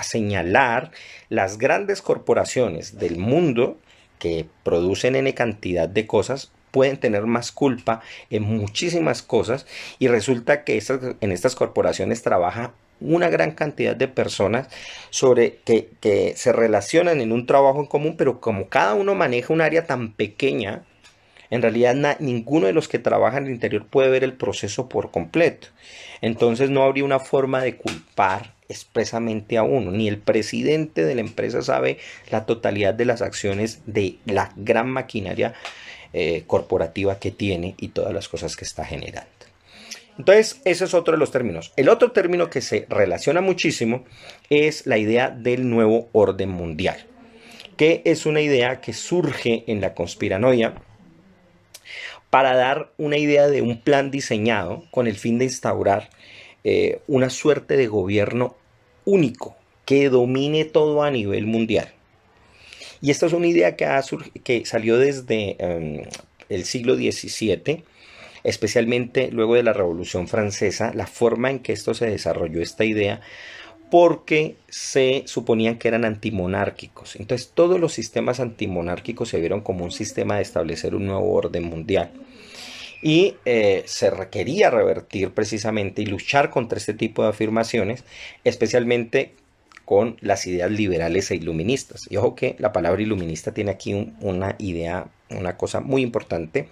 señalar las grandes corporaciones del mundo que producen N cantidad de cosas, pueden tener más culpa en muchísimas cosas, y resulta que en estas corporaciones trabaja una gran cantidad de personas que se relacionan en un trabajo en común, pero como cada uno maneja un área tan pequeña, en realidad ninguno de los que trabajan en el interior puede ver el proceso por completo. Entonces no habría una forma de culpar expresamente a uno. Ni el presidente de la empresa sabe la totalidad de las acciones de la gran maquinaria corporativa que tiene y todas las cosas que está generando. Entonces, ese es otro de los términos. El otro término que se relaciona muchísimo es la idea del nuevo orden mundial, que es una idea que surge en la conspiranoia para dar una idea de un plan diseñado con el fin de instaurar una suerte de gobierno único que domine todo a nivel mundial. Y esta es una idea que salió desde el siglo XVII, especialmente luego de la Revolución Francesa, la forma en que esto se desarrolló, esta idea, porque se suponían que eran antimonárquicos. Entonces todos los sistemas antimonárquicos se vieron como un sistema de establecer un nuevo orden mundial. Y se requería revertir precisamente y luchar contra este tipo de afirmaciones, especialmente con las ideas liberales e iluministas. Y ojo que la palabra iluminista tiene aquí una idea, una cosa muy importante,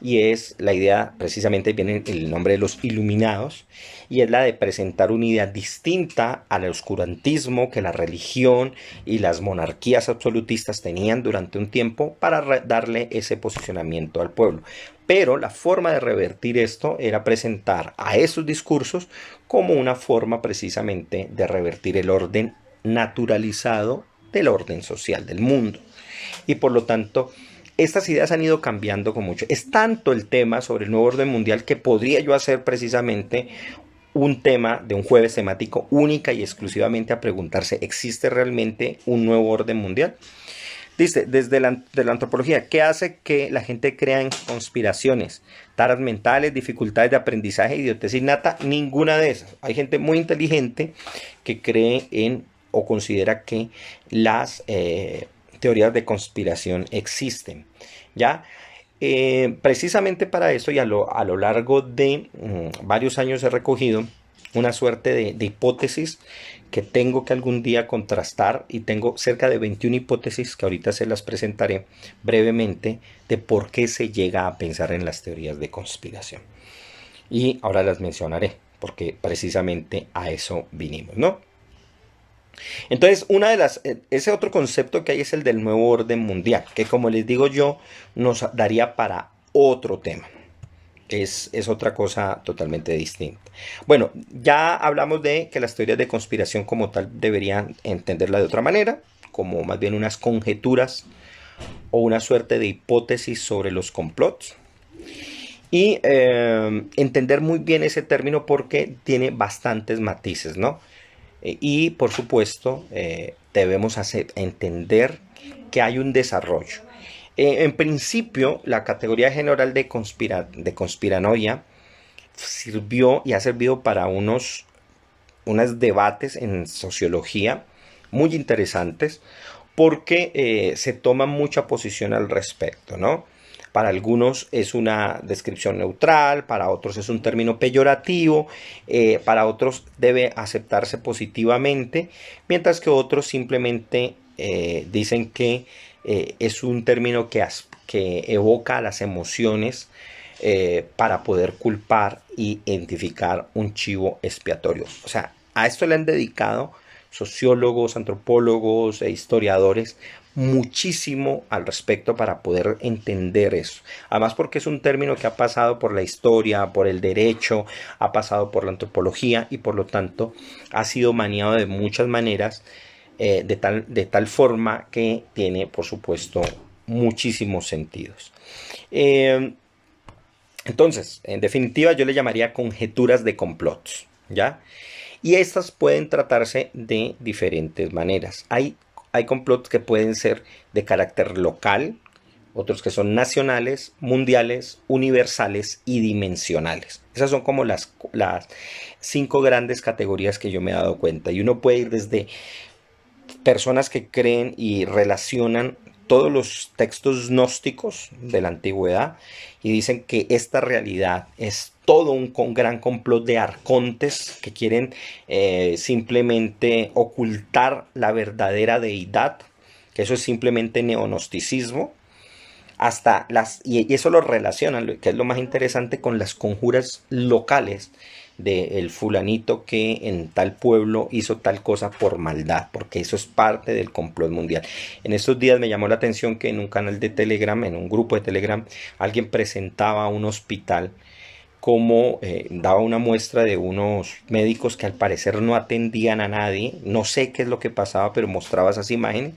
y es la idea, precisamente viene el nombre de los iluminados, y es la de presentar una idea distinta al oscurantismo que la religión y las monarquías absolutistas tenían durante un tiempo, para darle ese posicionamiento al pueblo. Pero la forma de revertir esto era presentar a esos discursos como una forma precisamente de revertir el orden naturalizado del orden social del mundo. Y por lo tanto, estas ideas han ido cambiando con mucho. Es tanto el tema sobre el nuevo orden mundial que podría yo hacer precisamente un tema de un jueves temático única y exclusivamente a preguntarse, ¿existe realmente un nuevo orden mundial? Dice, de la antropología, ¿qué hace que la gente crea en conspiraciones? Taras mentales, dificultades de aprendizaje, idiotez innata, ninguna de esas. Hay gente muy inteligente que cree en o considera que las teorías de conspiración existen. ¿Ya? Precisamente para eso y a lo largo de varios años he recogido una suerte de hipótesis que tengo que algún día contrastar y tengo cerca de 21 hipótesis que ahorita se las presentaré brevemente de por qué se llega a pensar en las teorías de conspiración. Y ahora las mencionaré porque precisamente a eso vinimos, ¿no? Entonces, ese otro concepto que hay es el del nuevo orden mundial, que como les digo yo, nos daría para otro tema. Es otra cosa totalmente distinta. Bueno, ya hablamos de que las teorías de conspiración como tal deberían entenderla de otra manera, como más bien unas conjeturas o una suerte de hipótesis sobre los complots. Y entender muy bien ese término porque tiene bastantes matices, ¿no? Y por supuesto debemos entender que hay un desarrollo. En principio, la categoría general de conspiranoia sirvió y ha servido para unos debates en sociología muy interesantes porque se toma mucha posición al respecto, ¿no? Para algunos es una descripción neutral, para otros es un término peyorativo, para otros debe aceptarse positivamente, mientras que otros simplemente dicen que es un término que evoca las emociones para poder culpar y identificar un chivo expiatorio. O sea, a esto le han dedicado sociólogos, antropólogos e historiadores muchísimo al respecto para poder entender eso. Además porque es un término que ha pasado por la historia, por el derecho, ha pasado por la antropología y por lo tanto ha sido maniado de muchas maneras de tal forma que tiene por supuesto muchísimos sentidos. Entonces, en definitiva yo le llamaría conjeturas de complots, ¿ya? Y estas pueden tratarse de diferentes maneras. Hay complots que pueden ser de carácter local, otros que son nacionales, mundiales, universales y dimensionales. Esas son como las 5 grandes categorías que yo me he dado cuenta. Y uno puede ir desde personas que creen y relacionan todos los textos gnósticos de la antigüedad y dicen que esta realidad es todo un gran complot de arcontes que quieren simplemente ocultar la verdadera deidad, que eso es simplemente neognosticismo, y eso lo relacionan, que es lo más interesante, con las conjuras locales del fulanito que en tal pueblo hizo tal cosa por maldad, porque eso es parte del complot mundial. En estos días me llamó la atención que en un canal de Telegram, en un grupo de Telegram, alguien presentaba un hospital como daba una muestra de unos médicos que al parecer no atendían a nadie. No sé qué es lo que pasaba, pero mostraba esas imágenes.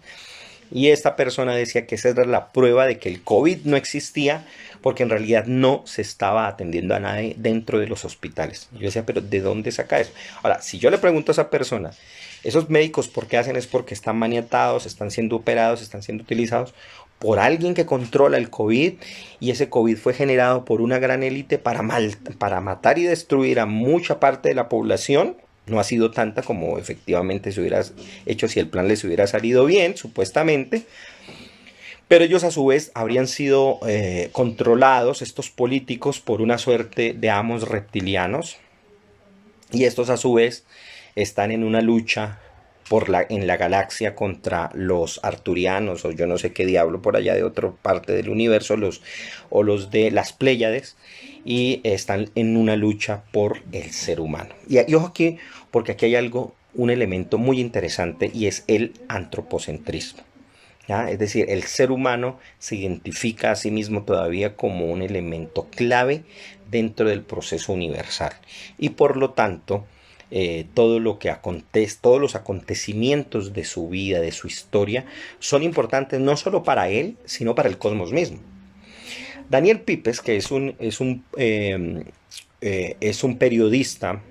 Y esta persona decía que esa era la prueba de que el COVID no existía, porque en realidad no se estaba atendiendo a nadie dentro de los hospitales. Yo decía, pero ¿de dónde saca eso? Ahora, si yo le pregunto a esa persona, esos médicos por qué hacen es porque están maniatados, están siendo operados, están siendo utilizados por alguien que controla el COVID, y ese COVID fue generado por una gran élite para matar y destruir a mucha parte de la población. No ha sido tanta como efectivamente se hubiera hecho si el plan les hubiera salido bien, supuestamente. Pero ellos a su vez habrían sido controlados, estos políticos, por una suerte de amos reptilianos. Y estos a su vez están en una lucha en la galaxia contra los arturianos, o yo no sé qué diablo por allá de otra parte del universo, o los de las Pléyades, y están en una lucha por el ser humano. Y ojo aquí, porque aquí hay un elemento muy interesante, y es el antropocentrismo. ¿ya? Es decir, el ser humano se identifica a sí mismo todavía como un elemento clave dentro del proceso universal. Y por lo tanto, todo lo que acontece, todos los acontecimientos de su vida, de su historia, son importantes no solo para él, sino para el cosmos mismo. Daniel Pipes, que es un periodista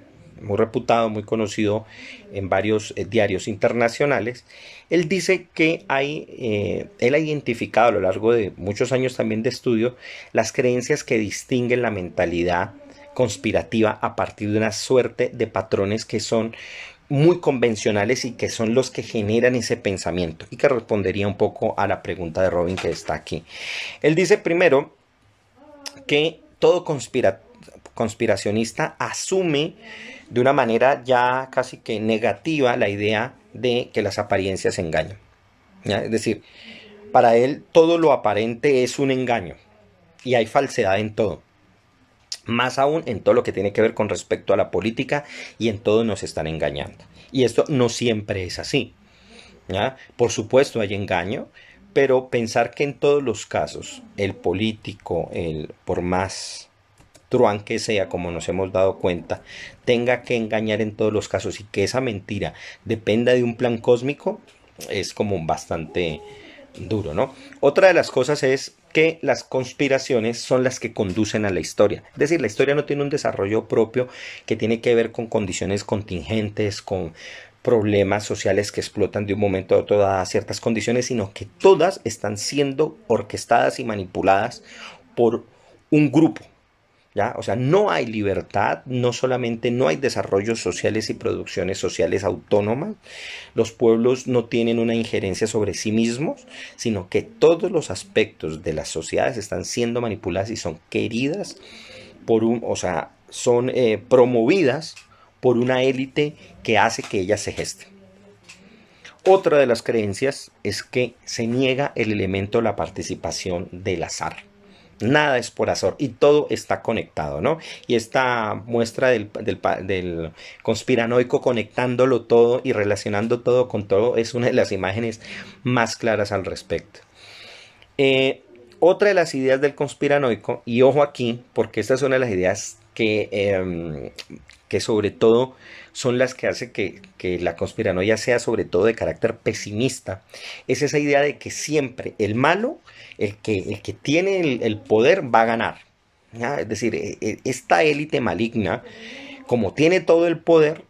muy reputado, muy conocido en varios diarios internacionales, él dice que él ha identificado a lo largo de muchos años también de estudio las creencias que distinguen la mentalidad conspirativa a partir de una suerte de patrones que son muy convencionales y que son los que generan ese pensamiento, y que respondería un poco a la pregunta de Robin que está aquí. Él dice primero que todo conspiracionista asume de una manera ya casi que negativa la idea de que las apariencias engañan, ¿ya? Es decir, para él todo lo aparente es un engaño y hay falsedad en todo. Más aún en todo lo que tiene que ver con respecto a la política, y en todo nos están engañando. Y esto no siempre es así, ¿ya? Por supuesto hay engaño, pero pensar que en todos los casos el político, por más truán que sea, como nos hemos dado cuenta, tenga que engañar en todos los casos y que esa mentira dependa de un plan cósmico, es como bastante duro, ¿no? Otra de las cosas es que las conspiraciones son las que conducen a la historia. Es decir, la historia no tiene un desarrollo propio que tiene que ver con condiciones contingentes, con problemas sociales que explotan de un momento a otro dadas ciertas condiciones, sino que todas están siendo orquestadas y manipuladas por un grupo, ¿ya? O sea, no hay libertad, no solamente no hay desarrollos sociales y producciones sociales autónomas, los pueblos no tienen una injerencia sobre sí mismos, sino que todos los aspectos de las sociedades están siendo manipuladas y son queridas o sea, son promovidas por una élite que hace que ellas se gesten. Otra de las creencias es que se niega el elemento de la participación del azar. Nada es por azar y todo está conectado, ¿no? Y esta muestra del conspiranoico conectándolo todo y relacionando todo con todo es una de las imágenes más claras al respecto. Otra de las ideas del conspiranoico, y ojo aquí, porque esta es una de las ideas que sobre todo son las que hace que la conspiranoia sea sobre todo de carácter pesimista, es esa idea de que siempre el malo, el que tiene el poder, va a ganar, ¿ya? Es decir, esta élite maligna, como tiene todo el poder,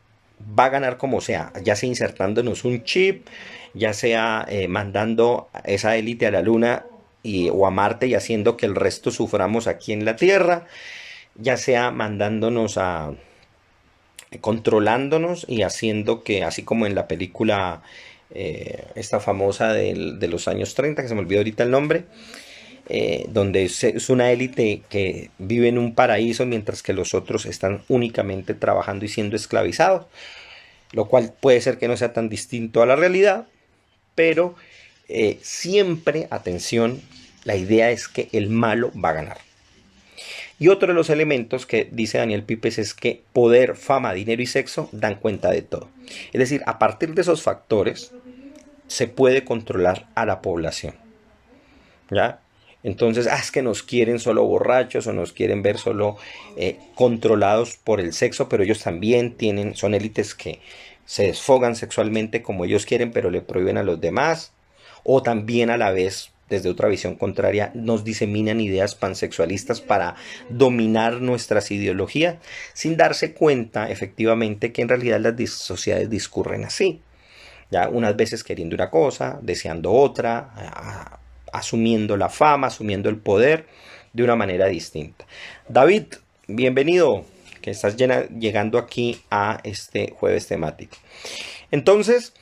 va a ganar como sea, ya sea insertándonos un chip, ya sea mandando a esa élite a la luna o a Marte y haciendo que el resto suframos aquí en la Tierra, ya sea mandándonos a controlándonos y haciendo que, así como en la película esta famosa de los años 30, que se me olvidó ahorita el nombre, donde es una élite que vive en un paraíso mientras que los otros están únicamente trabajando y siendo esclavizados, lo cual puede ser que no sea tan distinto a la realidad, pero siempre, atención, la idea es que el malo va a ganar. Y otro de los elementos que dice Daniel Pipes es que poder, fama, dinero y sexo dan cuenta de todo. Es decir, a partir de esos factores se puede controlar a la población, ¿ya? Entonces, es que nos quieren solo borrachos o nos quieren ver solo controlados por el sexo, pero ellos también son élites que se desfogan sexualmente como ellos quieren, pero le prohíben a los demás, o también a la vez desde otra visión contraria, nos diseminan ideas pansexualistas para dominar nuestras ideologías, sin darse cuenta efectivamente que en realidad las sociedades discurren así, ya unas veces queriendo una cosa, deseando otra, asumiendo la fama, asumiendo el poder de una manera distinta. David, bienvenido, que estás llegando aquí a este jueves temático. Entonces,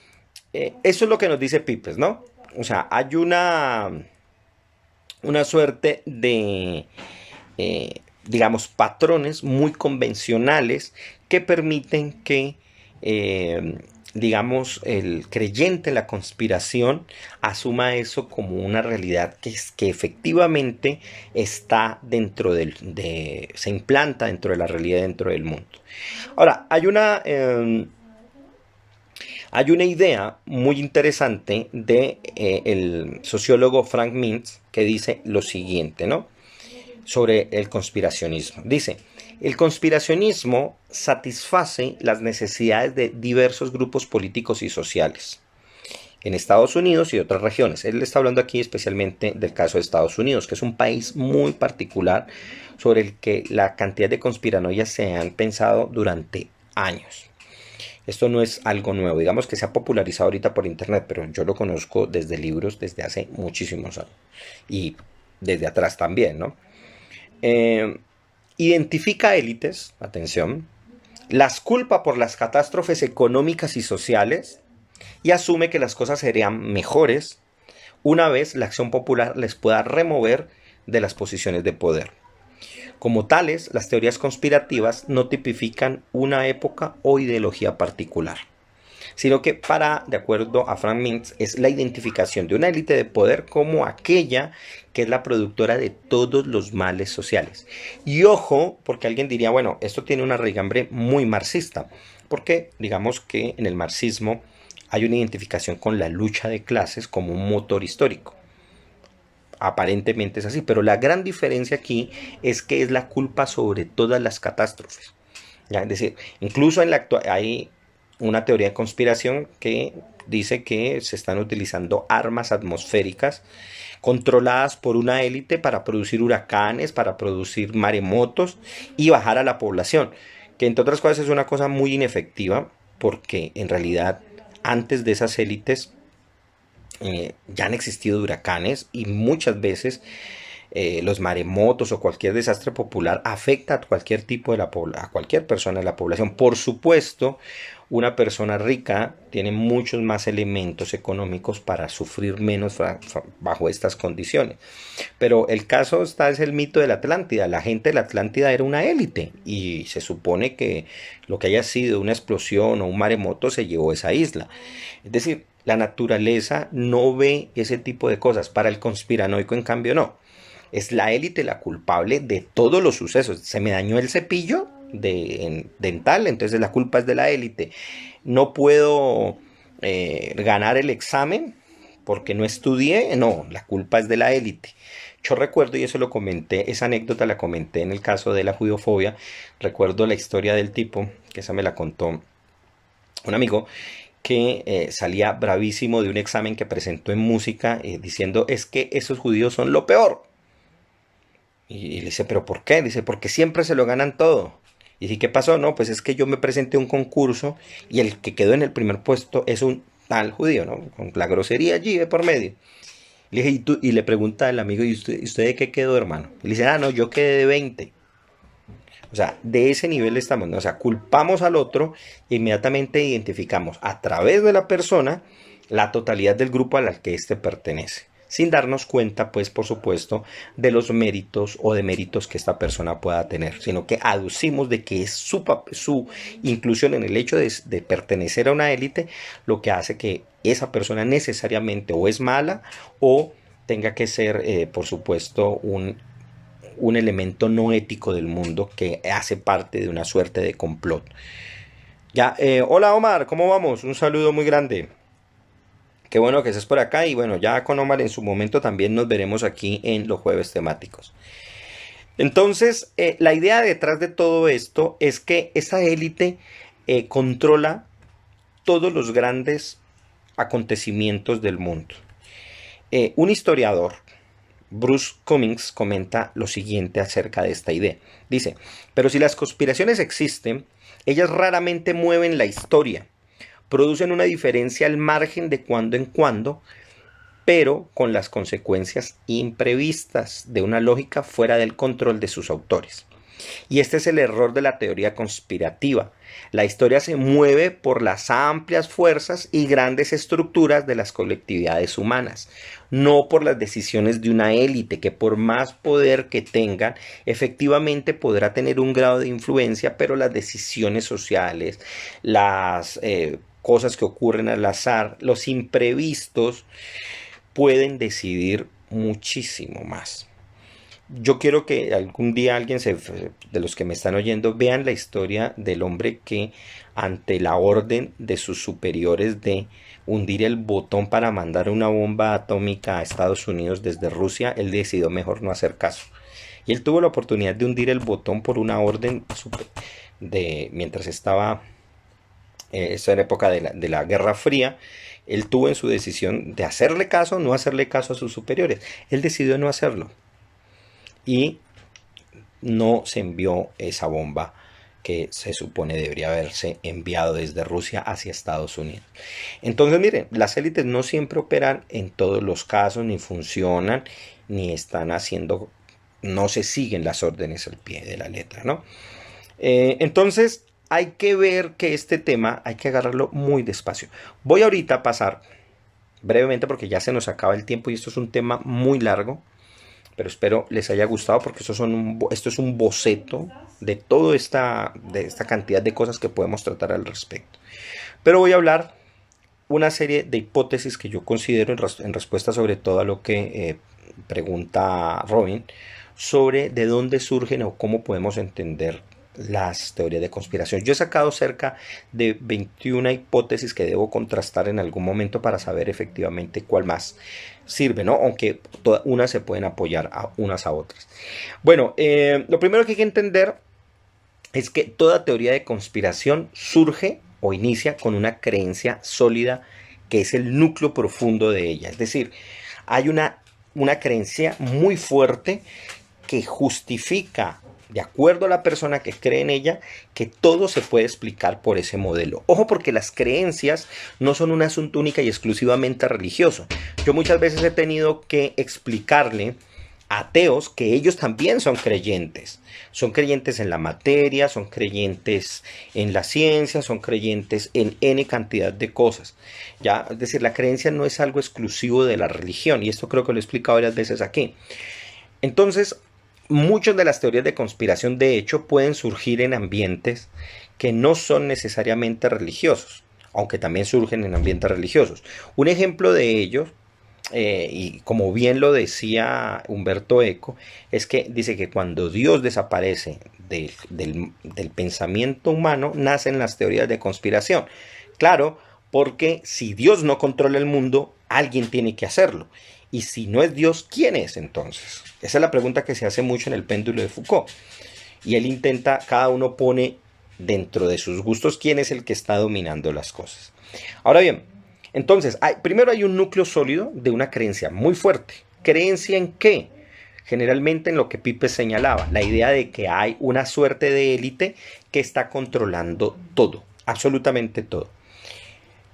eso es lo que nos dice Pipes, ¿no? O sea, hay una suerte de, digamos, patrones muy convencionales que permiten que, digamos, el creyente en la conspiración asuma eso como una realidad que efectivamente está dentro se implanta dentro de la realidad, dentro del mundo. Ahora, Hay una idea muy interesante de el sociólogo Frank Mintz que dice lo siguiente, ¿no? Sobre el conspiracionismo. Dice, el conspiracionismo satisface las necesidades de diversos grupos políticos y sociales en Estados Unidos y otras regiones. Él está hablando aquí especialmente del caso de Estados Unidos, que es un país muy particular sobre el que la cantidad de conspiranoias se han pensado durante años. Esto no es algo nuevo, digamos que se ha popularizado ahorita por internet, pero yo lo conozco desde libros desde hace muchísimos años y desde atrás también, ¿no? Eh, Identifica élites, atención, las culpa por las catástrofes económicas y sociales y asume que las cosas serían mejores una vez la acción popular les pueda remover de las posiciones de poder. Como tales, las teorías conspirativas no tipifican una época o ideología particular, sino que de acuerdo a Frank Mintz, es la identificación de una élite de poder como aquella que es la productora de todos los males sociales. Y ojo, porque alguien diría, bueno, esto tiene una raigambre muy marxista, porque digamos que en el marxismo hay una identificación con la lucha de clases como un motor histórico. Aparentemente es así, pero la gran diferencia aquí es que es la culpa sobre todas las catástrofes. ¿Ya? Es decir, incluso en la hay una teoría de conspiración que dice que se están utilizando armas atmosféricas controladas por una élite para producir huracanes, para producir maremotos y bajar a la población, que entre otras cosas es una cosa muy inefectiva porque en realidad antes de esas élites ya han existido huracanes y muchas veces los maremotos o cualquier desastre popular afecta a cualquier tipo de a cualquier persona de la población. Por supuesto, una persona rica tiene muchos más elementos económicos para sufrir menos bajo estas condiciones. Pero el caso es el mito de la Atlántida. La gente de la Atlántida era una élite y se supone que lo que haya sido una explosión o un maremoto se llevó a esa isla. Es decir, la naturaleza no ve ese tipo de cosas. Para el conspiranoico, en cambio, no. Es la élite la culpable de todos los sucesos. Se me dañó el cepillo dental, entonces la culpa es de la élite. No puedo ganar el examen porque no estudié. No, la culpa es de la élite. Yo recuerdo, y eso lo comenté, esa anécdota la comenté en el caso de la judiofobia. Recuerdo la historia del tipo, que esa me la contó un amigo, que salía bravísimo de un examen que presentó en música diciendo es que esos judíos son lo peor. Y le dice, ¿pero por qué? Dice, porque siempre se lo ganan todo. Y dice, ¿qué pasó? No, pues es que yo me presenté a un concurso y el que quedó en el primer puesto es un tal judío, ¿no? Con la grosería allí de por medio. Le dije, y le pregunta al amigo, ¿y usted de qué quedó, hermano? Y le dice, no, yo quedé de 20. O sea, de ese nivel estamos, ¿no? O sea, culpamos al otro e inmediatamente identificamos a través de la persona la totalidad del grupo al que éste pertenece, sin darnos cuenta, pues, por supuesto, de los méritos o deméritos que esta persona pueda tener, sino que aducimos de que es su inclusión en el hecho de pertenecer a una élite lo que hace que esa persona necesariamente o es mala o tenga que ser, por supuesto, un elemento no ético del mundo que hace parte de una suerte de complot. Ya, hola Omar, ¿cómo vamos? Un saludo muy grande. Qué bueno que estés por acá y bueno, ya con Omar en su momento también nos veremos aquí en los jueves temáticos. Entonces, la idea detrás de todo esto es que esa élite controla todos los grandes acontecimientos del mundo. Un historiador, Bruce Cummings, comenta lo siguiente acerca de esta idea. Dice, pero si las conspiraciones existen, ellas raramente mueven la historia, producen una diferencia al margen de cuando en cuando, pero con las consecuencias imprevistas de una lógica fuera del control de sus autores. Y este es el error de la teoría conspirativa. La historia se mueve por las amplias fuerzas y grandes estructuras de las colectividades humanas, no por las decisiones de una élite que por más poder que tengan, efectivamente podrá tener un grado de influencia, pero las decisiones sociales, las cosas que ocurren al azar, los imprevistos, pueden decidir muchísimo más. yo quiero que algún día de los que me están oyendo vean la historia del hombre que ante la orden de sus superiores de hundir el botón para mandar una bomba atómica a Estados Unidos desde Rusia, él decidió mejor no hacer caso. Y él tuvo la oportunidad de hundir el botón por una orden mientras estaba, esa era época de la Guerra Fría. Él tuvo en su decisión de hacerle caso o no hacerle caso a sus superiores. Él decidió no hacerlo y no se envió esa bomba que se supone debería haberse enviado desde Rusia hacia Estados Unidos. Entonces, miren, las élites no siempre operan en todos los casos, ni funcionan, ni están haciendo, no se siguen las órdenes al pie de la letra, ¿no? Entonces, hay que ver que este tema hay que agarrarlo muy despacio. Voy ahorita a pasar brevemente porque ya se nos acaba el tiempo y esto es un tema muy largo, pero espero les haya gustado porque esto es un boceto de toda esta cantidad de cosas que podemos tratar al respecto. Pero voy a hablar una serie de hipótesis que yo considero en respuesta sobre todo a lo que pregunta Robin sobre de dónde surgen o cómo podemos entender las teorías de conspiración. Yo he sacado cerca de 21 hipótesis que debo contrastar en algún momento para saber efectivamente cuál más sirve, ¿no? Aunque unas se pueden apoyar a unas a otras. Bueno, lo primero que hay que entender es que toda teoría de conspiración surge o inicia con una creencia sólida que es el núcleo profundo de ella. Es decir, hay una creencia muy fuerte que justifica, de acuerdo a la persona que cree en ella, que todo se puede explicar por ese modelo. Ojo, porque las creencias no son un asunto única y exclusivamente religioso. Yo muchas veces he tenido que explicarle a ateos que ellos también son creyentes. Son creyentes en la materia, son creyentes en la ciencia, son creyentes en N cantidad de cosas. ¿Ya? Es decir, la creencia no es algo exclusivo de la religión y esto creo que lo he explicado varias veces aquí. Entonces, muchas de las teorías de conspiración, de hecho, pueden surgir en ambientes que no son necesariamente religiosos, aunque también surgen en ambientes religiosos. Un ejemplo de ello, y como bien lo decía Humberto Eco, es que dice que cuando Dios desaparece del pensamiento humano, nacen las teorías de conspiración. Claro, porque si Dios no controla el mundo, alguien tiene que hacerlo. Y si no es Dios, ¿quién es entonces? Esa es la pregunta que se hace mucho en el péndulo de Foucault. Y él intenta, cada uno pone dentro de sus gustos quién es el que está dominando las cosas. Ahora bien, entonces, primero hay un núcleo sólido de una creencia muy fuerte. ¿Creencia en qué? Generalmente en lo que Pipe señalaba, la idea de que hay una suerte de élite que está controlando todo, absolutamente todo.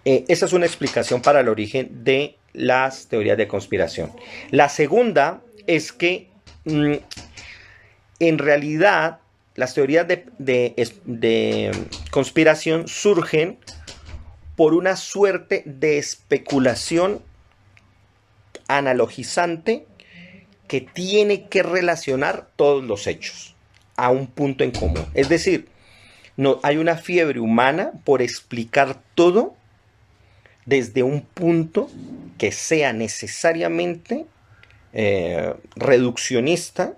Esa es una explicación para el origen de las teorías de conspiración. La segunda es que en realidad las teorías de conspiración surgen por una suerte de especulación analogizante que tiene que relacionar todos los hechos a un punto en común. Es decir, no, hay una fiebre humana por explicar todo desde un punto que sea necesariamente reduccionista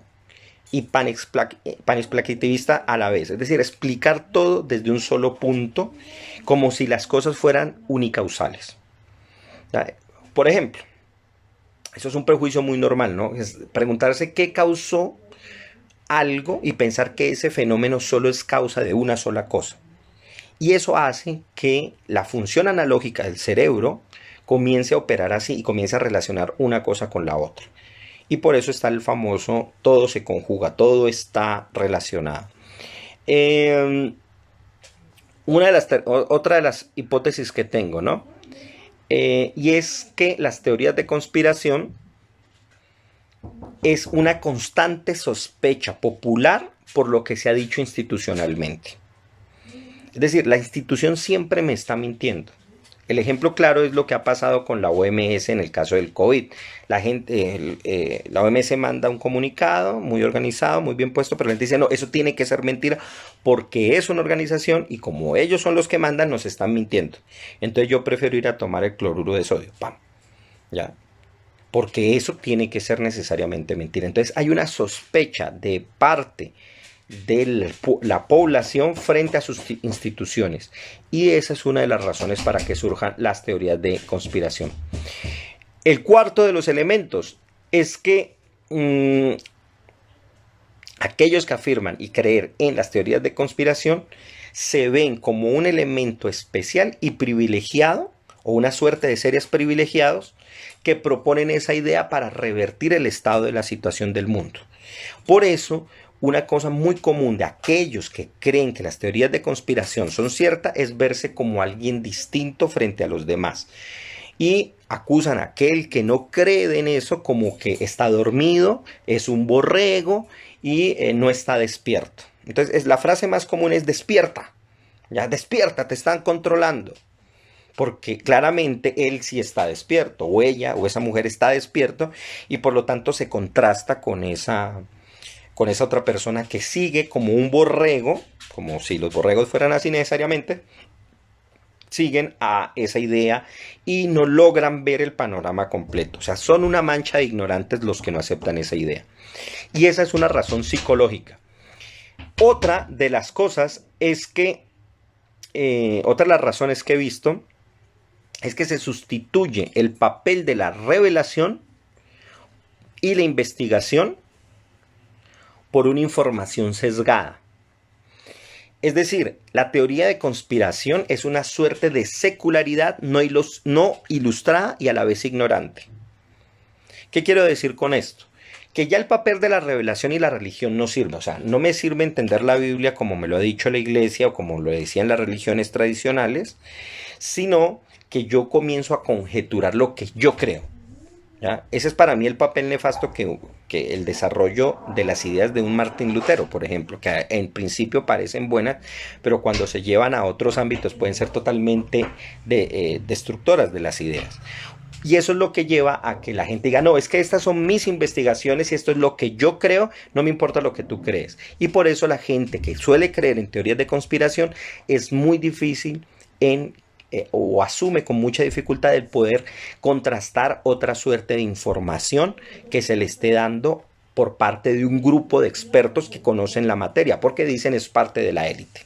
y panexplaquitivista a la vez. Es decir, explicar todo desde un solo punto, como si las cosas fueran unicausales. Por ejemplo, eso es un prejuicio muy normal, ¿no? Es preguntarse qué causó algo y pensar que ese fenómeno solo es causa de una sola cosa. Y eso hace que la función analógica del cerebro comience a operar así y comience a relacionar una cosa con la otra. Y por eso está el famoso todo se conjuga, todo está relacionado. Otra de las hipótesis que tengo, ¿no? Y es que las teorías de conspiración es una constante sospecha popular por lo que se ha dicho institucionalmente. Es decir, la institución siempre me está mintiendo. El ejemplo claro es lo que ha pasado con la OMS en el caso del COVID. La OMS manda un comunicado muy organizado, muy bien puesto, pero la gente dice, no, eso tiene que ser mentira porque es una organización y como ellos son los que mandan, nos están mintiendo. Entonces yo prefiero ir a tomar el cloruro de sodio. ¡Pam! ¿Ya? porque eso tiene que ser necesariamente mentira. Entonces hay una sospecha de parte de la población frente a sus instituciones, y esa es una de las razones para que surjan las teorías de conspiración. El cuarto de los elementos es que aquellos que afirman y creer en las teorías de conspiración se ven como un elemento especial y privilegiado, o una suerte de seres privilegiados que proponen esa idea para revertir el estado de la situación del mundo. Por eso, una cosa muy común de aquellos que creen que las teorías de conspiración son ciertas es verse como alguien distinto frente a los demás. Y acusan a aquel que no cree en eso como que está dormido, es un borrego y no está despierto. Entonces, la frase más común es despierta. Ya, despierta, te están controlando. Porque claramente él sí está despierto, o ella, o esa mujer está despierto, y por lo tanto se contrasta con esa otra persona que sigue como un borrego, como si los borregos fueran así necesariamente, siguen a esa idea y no logran ver el panorama completo. O sea, son una mancha de ignorantes los que no aceptan esa idea. Y esa es una razón psicológica. Otra de las cosas es que, otra de las razones que he visto, es que se sustituye el papel de la revelación y la investigación por una información sesgada. Es decir, la teoría de conspiración es una suerte de secularidad no ilustrada y a la vez ignorante. ¿Qué quiero decir con esto? Que ya el papel de la revelación y la religión no sirve. O sea, no me sirve entender la Biblia como me lo ha dicho la iglesia o como lo decían las religiones tradicionales, sino que yo comienzo a conjeturar lo que yo creo. ¿Ya? Ese es para mí el papel nefasto que el desarrollo de las ideas de un Martín Lutero, por ejemplo, que en principio parecen buenas, pero cuando se llevan a otros ámbitos pueden ser totalmente destructoras de las ideas. Y eso es lo que lleva a que la gente diga, no, es que estas son mis investigaciones y esto es lo que yo creo, no me importa lo que tú crees. Y por eso la gente que suele creer en teorías de conspiración es muy difícil o asume con mucha dificultad el poder contrastar otra suerte de información que se le esté dando por parte de un grupo de expertos que conocen la materia, porque dicen es parte de la élite.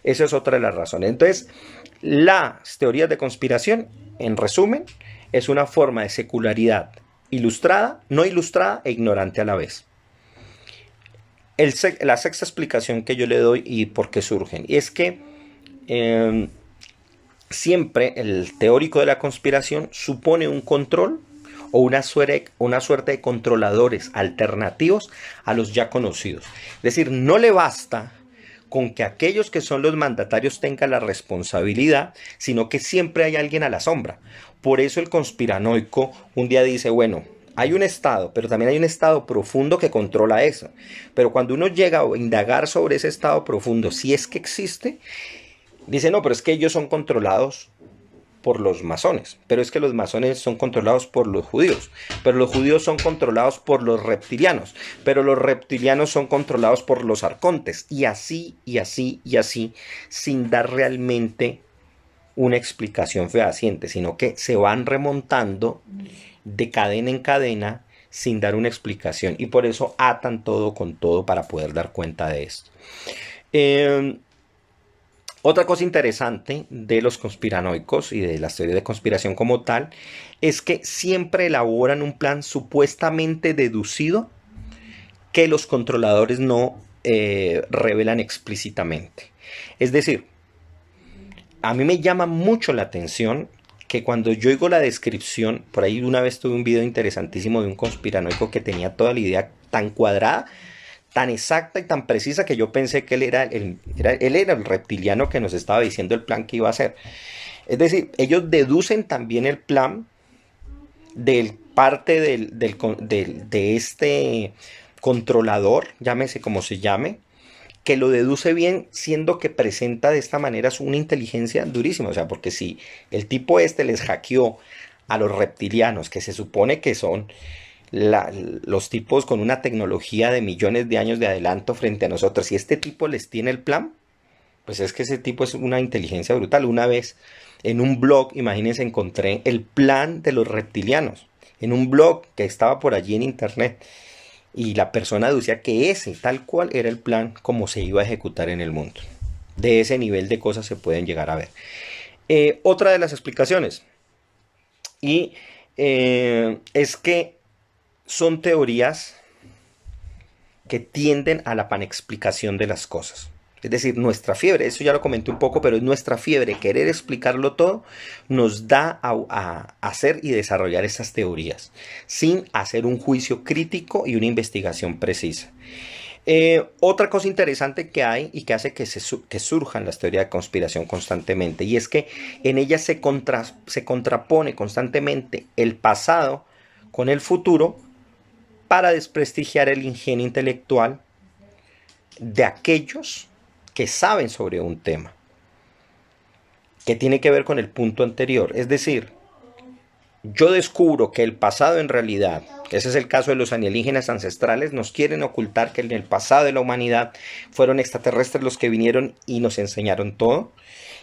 Esa es otra de las razones. Entonces, las teorías de conspiración, en resumen, es una forma de secularidad ilustrada, no ilustrada e ignorante a la vez. La sexta explicación que yo le doy y por qué surgen, es que siempre el teórico de la conspiración supone un control o una suerte de controladores alternativos a los ya conocidos. Es decir, no le basta con que aquellos que son los mandatarios tengan la responsabilidad, sino que siempre hay alguien a la sombra. Por eso el conspiranoico un día dice, bueno, hay un estado, pero también hay un estado profundo que controla eso. Pero cuando uno llega a indagar sobre ese estado profundo, si es que existe, dice, no, pero es que ellos son controlados por los masones, pero es que los masones son controlados por los judíos, pero los judíos son controlados por los reptilianos, pero los reptilianos son controlados por los arcontes, y así, y así, y así, sin dar realmente una explicación fehaciente, sino que se van remontando de cadena en cadena sin dar una explicación, y por eso atan todo con todo para poder dar cuenta de esto. Otra cosa interesante de los conspiranoicos y de las teorías de conspiración como tal es que siempre elaboran un plan supuestamente deducido que los controladores no revelan explícitamente. Es decir, a mí me llama mucho la atención que cuando yo oigo la descripción, por ahí una vez tuve un video interesantísimo de un conspiranoico que tenía toda la idea tan cuadrada, tan exacta y tan precisa que yo pensé que él era el reptiliano que nos estaba diciendo el plan que iba a hacer. Es decir, ellos deducen también el plan de parte de este controlador, llámese como se llame, que lo deduce bien, siendo que presenta de esta manera una inteligencia durísima. O sea, porque si el tipo este les hackeó a los reptilianos, que se supone que son los tipos con una tecnología de millones de años de adelanto frente a nosotros, si este tipo les tiene el plan, pues es que ese tipo es una inteligencia brutal. Una vez en un blog, imagínense, encontré el plan de los reptilianos. en un blog que estaba por allí en internet. Y la persona deducía que ese tal cual era el plan como se iba a ejecutar en el mundo. De ese nivel de cosas se pueden llegar a ver. Otra de las explicaciones y es que son teorías que tienden a la panexplicación de las cosas. Es decir, nuestra fiebre, eso ya lo comenté un poco, pero es nuestra fiebre, querer explicarlo todo, nos da a hacer y desarrollar estas teorías, sin hacer un juicio crítico y una investigación precisa. Otra cosa interesante que hay y que hace que surjan las teorías de conspiración constantemente, y es que en ellas se contrapone constantemente el pasado con el futuro para desprestigiar el ingenio intelectual de aquellos que saben sobre un tema, que tiene que ver con el punto anterior. Es decir, yo descubro que el pasado en realidad, ese es el caso de los alienígenas ancestrales, nos quieren ocultar que en el pasado de la humanidad fueron extraterrestres los que vinieron y nos enseñaron todo.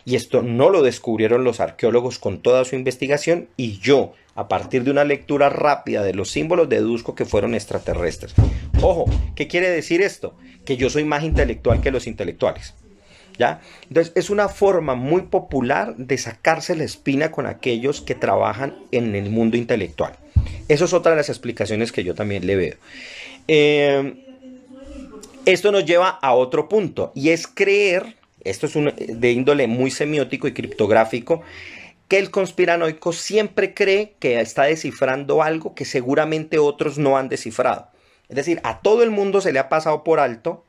Y esto no lo descubrieron los arqueólogos con toda su investigación, y yo, a partir de una lectura rápida de los símbolos, deduzco que fueron extraterrestres. Ojo, ¿qué quiere decir esto? Que yo soy más intelectual que los intelectuales, ¿ya? Entonces es una forma muy popular de sacarse la espina con aquellos que trabajan en el mundo intelectual. Eso es otra de las explicaciones que yo también le veo. Esto nos lleva a otro punto, y es creer, esto es de índole muy semiótico y criptográfico, que el conspiranoico siempre cree que está descifrando algo que seguramente otros no han descifrado. Es decir, a todo el mundo se le ha pasado por alto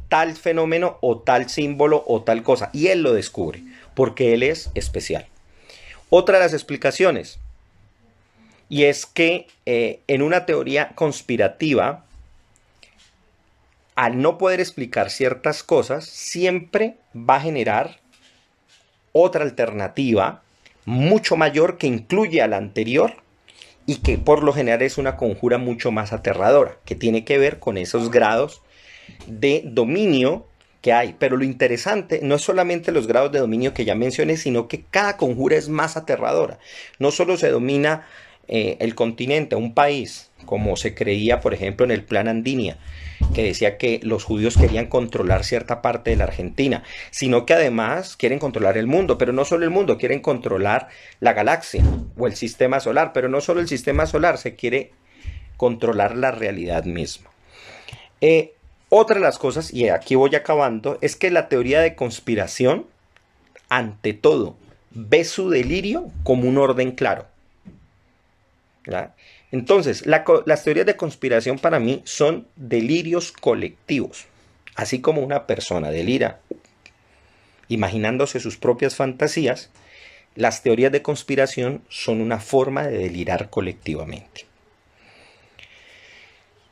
tal fenómeno o tal símbolo o tal cosa, y él lo descubre porque él es especial. Otra de las explicaciones, y es que en una teoría conspirativa, al no poder explicar ciertas cosas, siempre va a generar otra alternativa mucho mayor que incluye a la anterior, y que por lo general es una conjura mucho más aterradora, que tiene que ver con esos grados de dominio que hay. Pero lo interesante no es solamente los grados de dominio que ya mencioné, sino que cada conjura es más aterradora. No solo se domina el continente, un país, como se creía, por ejemplo, en el Plan Andinia, que decía que los judíos querían controlar cierta parte de la Argentina, sino que además quieren controlar el mundo, pero no solo el mundo, quieren controlar la galaxia o el sistema solar, pero no solo el sistema solar, se quiere controlar la realidad misma. Otra de las cosas, y aquí voy acabando, es que la teoría de conspiración, ante todo, ve su delirio como un orden claro, ¿ya? Entonces, las teorías de conspiración para mí son delirios colectivos. Así como una persona delira imaginándose sus propias fantasías, las teorías de conspiración son una forma de delirar colectivamente.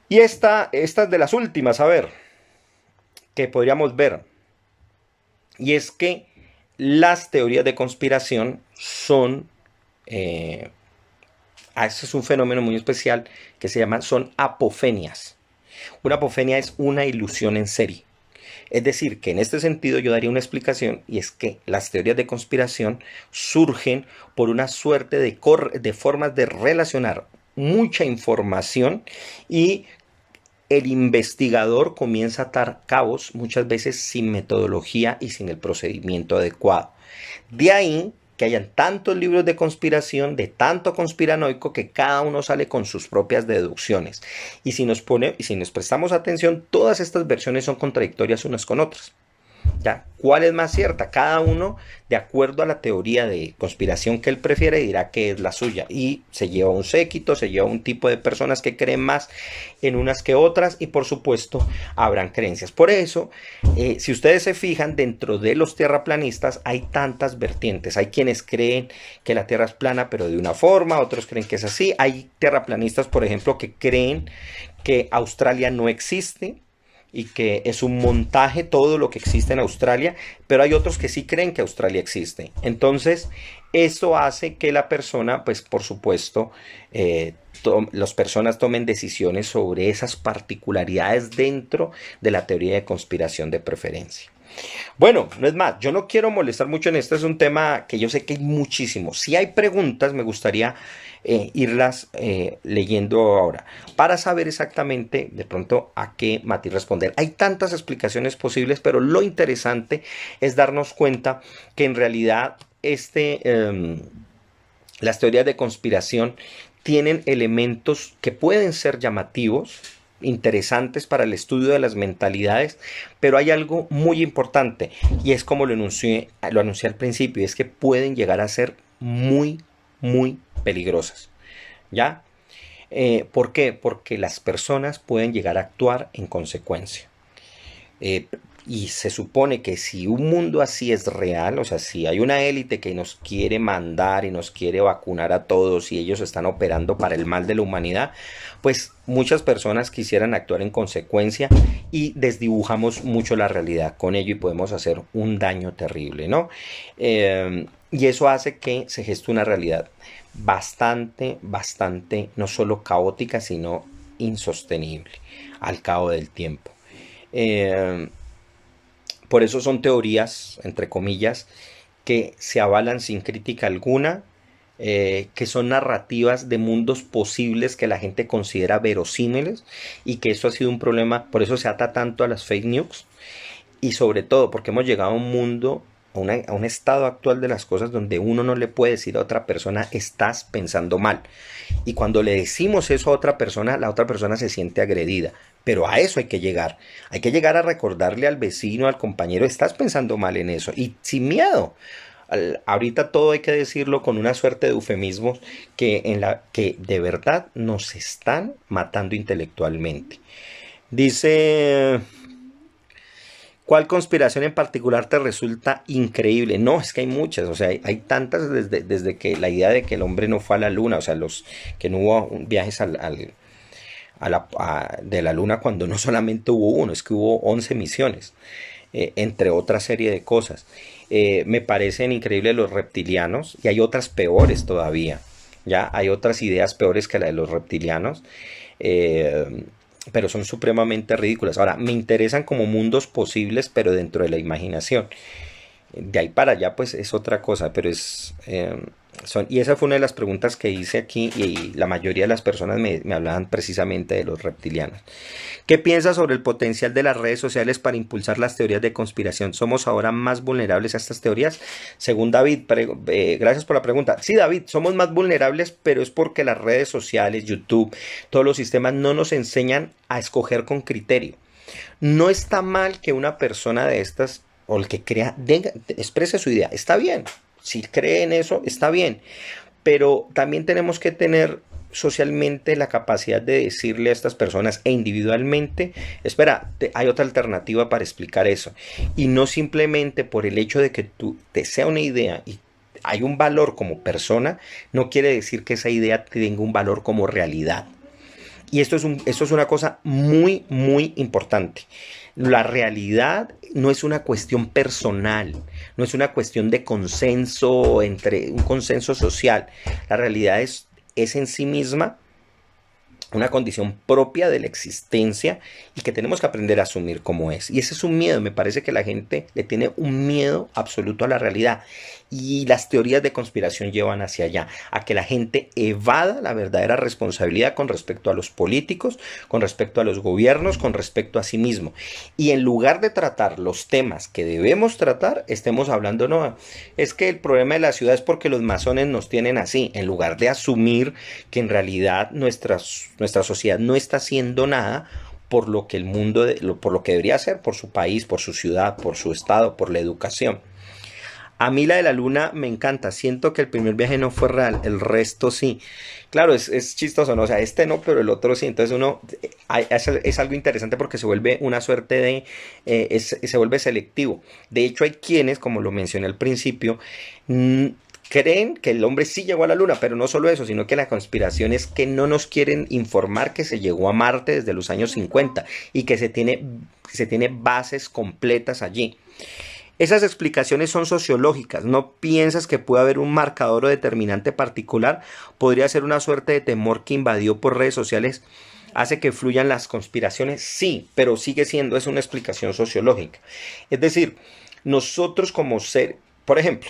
Y esta es de las últimas, a ver, que podríamos ver. Y es que las teorías de conspiración son... Eso es un fenómeno muy especial que son apofenias. Una apofenia es una ilusión en serie. Es decir, que en este sentido yo daría una explicación, y es que las teorías de conspiración surgen por una suerte de formas de relacionar mucha información, y el investigador comienza a atar cabos muchas veces sin metodología y sin el procedimiento adecuado. De ahí que hayan tantos libros de conspiración, de tanto conspiranoico, que cada uno sale con sus propias deducciones. Y si nos prestamos atención, todas estas versiones son contradictorias unas con otras. ¿Ya? ¿Cuál es más cierta? Cada uno, de acuerdo a la teoría de conspiración que él prefiere, dirá que es la suya, y se lleva un séquito, se lleva un tipo de personas que creen más en unas que otras, y por supuesto habrán creencias. Por eso, si ustedes se fijan, dentro de los tierraplanistas hay tantas vertientes. Hay quienes creen que la tierra es plana pero de una forma, otros creen que es así. Hay tierraplanistas, por ejemplo, que creen que Australia no existe y que es un montaje todo lo que existe en Australia, pero hay otros que sí creen que Australia existe. Entonces, eso hace que la persona, pues por supuesto, las personas tomen decisiones sobre esas particularidades dentro de la teoría de conspiración de preferencia. Bueno, no es más, yo no quiero molestar mucho en esto, es un tema que yo sé que hay muchísimo. Si hay preguntas, me gustaría irlas leyendo ahora para saber exactamente de pronto a qué matiz responder. Hay tantas explicaciones posibles, pero lo interesante es darnos cuenta que en realidad las teorías de conspiración tienen elementos que pueden ser llamativos, interesantes para el estudio de las mentalidades, pero hay algo muy importante y es como lo anuncié al principio, y es que pueden llegar a ser muy, muy peligrosas. ¿Ya? ¿Por qué? Porque las personas pueden llegar a actuar en consecuencia. Eh, y se supone que si un mundo así es real, o sea, si hay una élite que nos quiere mandar y nos quiere vacunar a todos y ellos están operando para el mal de la humanidad, pues muchas personas quisieran actuar en consecuencia y desdibujamos mucho la realidad con ello y podemos hacer un daño terrible, ¿no? Y eso hace que se geste una realidad bastante, bastante, no solo caótica, sino insostenible al cabo del tiempo. Eh, por eso son teorías, entre comillas, que se avalan sin crítica alguna, que son narrativas de mundos posibles que la gente considera verosímiles y que eso ha sido un problema, por eso se ata tanto a las fake news y sobre todo porque hemos llegado a un mundo, a un estado actual de las cosas donde uno no le puede decir a otra persona estás pensando mal. Y cuando le decimos eso a otra persona, la otra persona se siente agredida. Pero a eso hay que llegar. Hay que llegar a recordarle al vecino, al compañero, estás pensando mal en eso. Y sin miedo. Ahorita todo hay que decirlo con una suerte de eufemismos que de verdad nos están matando intelectualmente. Dice, ¿cuál conspiración en particular te resulta increíble? No, es que hay muchas, o sea, hay tantas desde que la idea de que el hombre no fue a la luna, o sea, que no hubo viajes de la luna cuando no solamente hubo uno, es que hubo 11 misiones, entre otra serie de cosas. Me parecen increíbles los reptilianos y hay otras peores todavía, ya hay otras ideas peores que la de los reptilianos. Pero son supremamente ridículas. Ahora, me interesan como mundos posibles, pero dentro de la imaginación. De ahí para allá, pues es otra cosa, pero y esa fue una de las preguntas que hice aquí y la mayoría de las personas me hablaban precisamente de los reptilianos. ¿Qué piensas sobre el potencial de las redes sociales para impulsar las teorías de conspiración? ¿Somos ahora más vulnerables a estas teorías? Según David, gracias por la pregunta. Sí, David, somos más vulnerables, pero es porque las redes sociales, YouTube, todos los sistemas no nos enseñan a escoger con criterio. No está mal que una persona de estas o el que crea, exprese su idea, está bien, si cree en eso, está bien, pero también tenemos que tener socialmente la capacidad de decirle a estas personas e individualmente, espera, hay otra alternativa para explicar eso, y no simplemente por el hecho de que tú te sea una idea y hay un valor como persona, no quiere decir que esa idea tenga un valor como realidad. Y esto es una cosa muy, muy importante. La realidad no es una cuestión personal, no es una cuestión de consenso, un consenso social. La realidad es en sí misma una condición propia de la existencia y que tenemos que aprender a asumir como es. Y ese es un miedo, me parece que la gente le tiene un miedo absoluto a la realidad. Y las teorías de conspiración llevan hacia allá, a que la gente evada la verdadera responsabilidad con respecto a los políticos, con respecto a los gobiernos, con respecto a sí mismo. Y en lugar de tratar los temas que debemos tratar, estemos hablando, no, es que el problema de la ciudad es porque los masones nos tienen así, en lugar de asumir que en realidad nuestra sociedad no está haciendo nada por lo que el mundo, por lo que debería hacer, por su país, por su ciudad, por su estado, por la educación. A mí la de la luna me encanta, siento que el primer viaje no fue real, el resto sí. Claro, es chistoso, ¿no? O sea, este no, pero el otro sí. Entonces es algo interesante porque se vuelve una suerte se vuelve selectivo. De hecho, hay quienes, como lo mencioné al principio, creen que el hombre sí llegó a la luna, pero no solo eso, sino que la conspiración es que no nos quieren informar que se llegó a Marte desde los años 50 y que se tiene bases completas allí. Esas explicaciones son sociológicas. ¿No piensas que puede haber un marcador o determinante particular? Podría ser una suerte de temor que invadió por redes sociales ¿Hace que fluyan las conspiraciones? Sí, pero sigue siendo, es una explicación sociológica. Es decir, nosotros como ser, por ejemplo,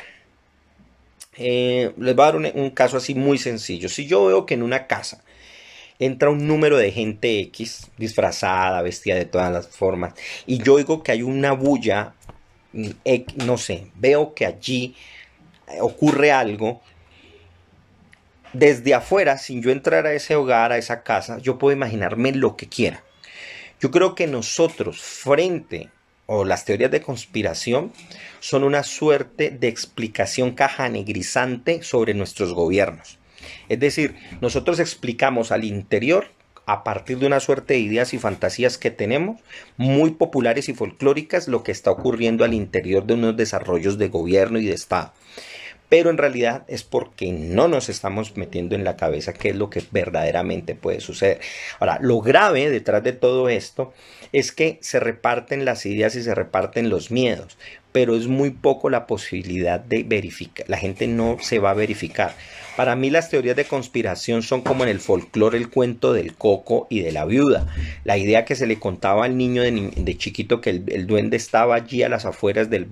les voy a dar un caso así muy sencillo. Si yo veo que en una casa entra un número de gente X, disfrazada, vestida de todas las formas, y yo oigo que hay una bulla, no sé, veo que allí ocurre algo, desde afuera, sin yo entrar a ese hogar, a esa casa, yo puedo imaginarme lo que quiera. Yo creo que nosotros, frente o las teorías de conspiración, son una suerte de explicación cajanegrizante sobre nuestros gobiernos. Es decir, nosotros explicamos al interior a partir de una suerte de ideas y fantasías que tenemos, muy populares y folclóricas, lo que está ocurriendo al interior de unos desarrollos de gobierno y de Estado. Pero en realidad es porque no nos estamos metiendo en la cabeza qué es lo que verdaderamente puede suceder. Ahora, lo grave detrás de todo esto es que se reparten las ideas y se reparten los miedos, pero es muy poco la posibilidad de verificar. La gente no se va a verificar. Para mí las teorías de conspiración son como en el folclore el cuento del coco y de la viuda. La idea que se le contaba al niño de chiquito que el duende estaba allí a las afueras del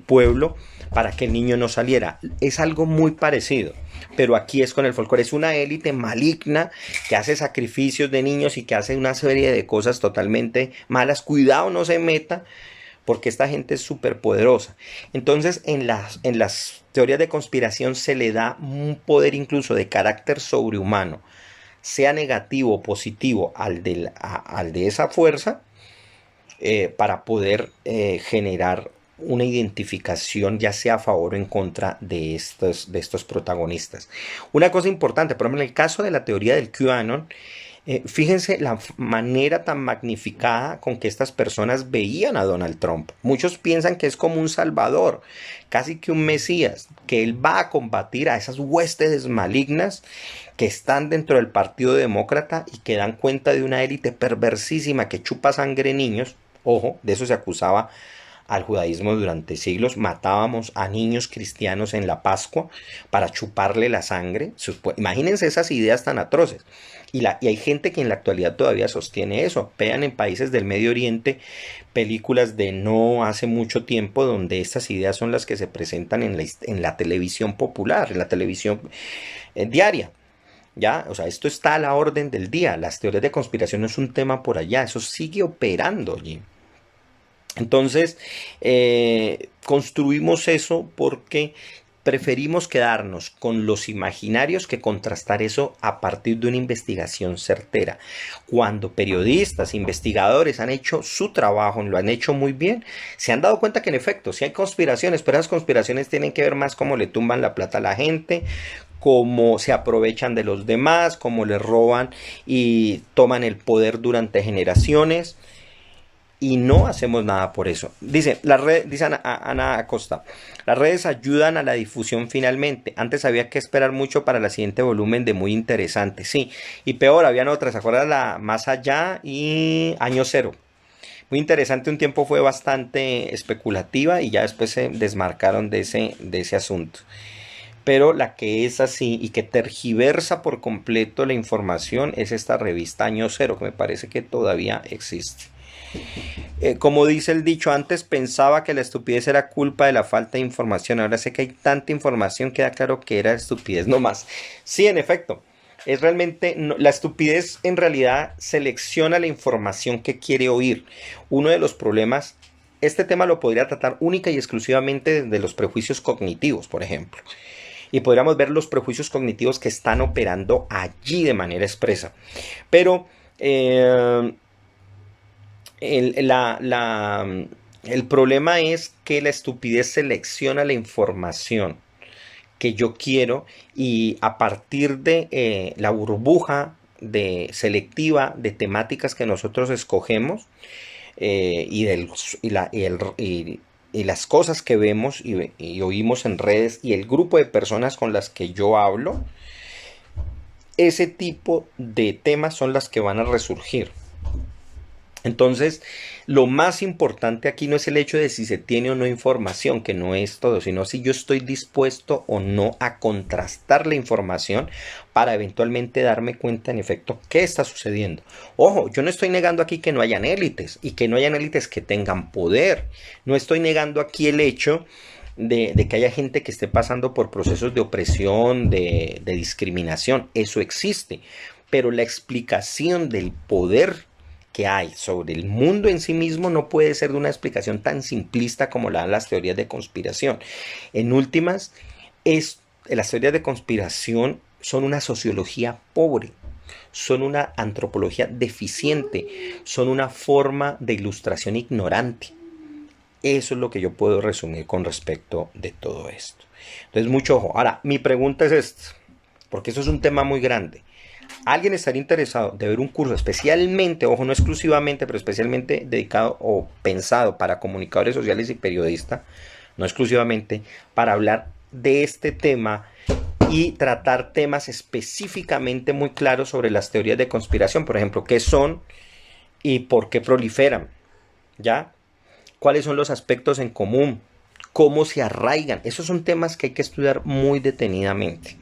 pueblo para que el niño no saliera. Es algo muy parecido, pero aquí es con el folclore. Es una élite maligna que hace sacrificios de niños y que hace una serie de cosas totalmente malas. Cuidado, no se meta, porque esta gente es súper poderosa. Entonces, en las teorías de conspiración se le da un poder incluso de carácter sobrehumano, sea negativo o positivo al de esa fuerza, para poder generar una identificación, ya sea a favor o en contra de estos protagonistas. Una cosa importante, por ejemplo, en el caso de la teoría del QAnon, fíjense la manera tan magnificada con que estas personas veían a Donald Trump. Muchos piensan que es como un salvador, casi que un mesías, que él va a combatir a esas huestes malignas que están dentro del Partido Demócrata y que dan cuenta de una élite perversísima que chupa sangre niños. Ojo, de eso se acusaba al judaísmo durante siglos. Matábamos a niños cristianos en la Pascua para chuparle la sangre. Imagínense esas ideas tan atroces. Y hay gente que en la actualidad todavía sostiene eso. Vean en países del Medio Oriente películas de no hace mucho tiempo donde estas ideas son las que se presentan en la televisión popular, en la televisión diaria. ¿Ya? O sea, esto está a la orden del día. Las teorías de conspiración no es un tema por allá, eso sigue operando allí. Entonces, construimos eso porque preferimos quedarnos con los imaginarios que contrastar eso a partir de una investigación certera. Cuando periodistas, investigadores han hecho su trabajo, lo han hecho muy bien, se han dado cuenta que en efecto, sí hay conspiraciones, pero esas conspiraciones tienen que ver más cómo le tumban la plata a la gente, cómo se aprovechan de los demás, cómo les roban y toman el poder durante generaciones. Y no hacemos nada por eso. Dice Ana Acosta, las redes ayudan a la difusión finalmente. Antes había que esperar mucho para el siguiente volumen de Muy Interesante. Sí, y peor, habían otras. ¿Se acuerdan? La Más Allá y Año Cero. Muy Interesante un tiempo fue bastante especulativa y ya después se desmarcaron de ese asunto. Pero la que es así y que tergiversa por completo la información es esta revista Año Cero, que me parece que todavía existe. Como dice el dicho, antes pensaba que la estupidez era culpa de la falta de información. Ahora sé que hay tanta información que da claro que era estupidez nomás. Sí, en efecto, es realmente la estupidez en realidad selecciona la información que quiere oír. Uno de los problemas, este tema lo podría tratar única y exclusivamente desde los prejuicios cognitivos, por ejemplo. Y podríamos ver los prejuicios cognitivos que están operando allí de manera expresa. Pero el problema es que la estupidez selecciona la información que yo quiero y a partir de la burbuja selectiva de temáticas que nosotros escogemos, y las cosas que vemos y oímos en redes y el grupo de personas con las que yo hablo, ese tipo de temas son las que van a resurgir. Entonces, lo más importante aquí no es el hecho de si se tiene o no información, que no es todo, sino si yo estoy dispuesto o no a contrastar la información para eventualmente darme cuenta en efecto qué está sucediendo. Ojo, yo no estoy negando aquí que no hayan élites y que no hayan élites que tengan poder. No estoy negando aquí el hecho de que haya gente que esté pasando por procesos de opresión, de discriminación. Eso existe. Pero la explicación del poder que hay sobre el mundo en sí mismo no puede ser de una explicación tan simplista como la dan las teorías de conspiración. En últimas, las teorías de conspiración son una sociología pobre, son una antropología deficiente, son una forma de ilustración ignorante. Eso es lo que yo puedo resumir con respecto de todo esto. Entonces, mucho ojo. Ahora, mi pregunta es esta, porque eso es un tema muy grande. ¿Alguien estaría interesado de ver un curso especialmente, ojo, no exclusivamente, pero especialmente dedicado o pensado para comunicadores sociales y periodistas, no exclusivamente, para hablar de este tema y tratar temas específicamente muy claros sobre las teorías de conspiración? Por ejemplo, qué son y por qué proliferan, ¿ya? ¿Cuáles son los aspectos en común? ¿Cómo se arraigan? Esos son temas que hay que estudiar muy detenidamente.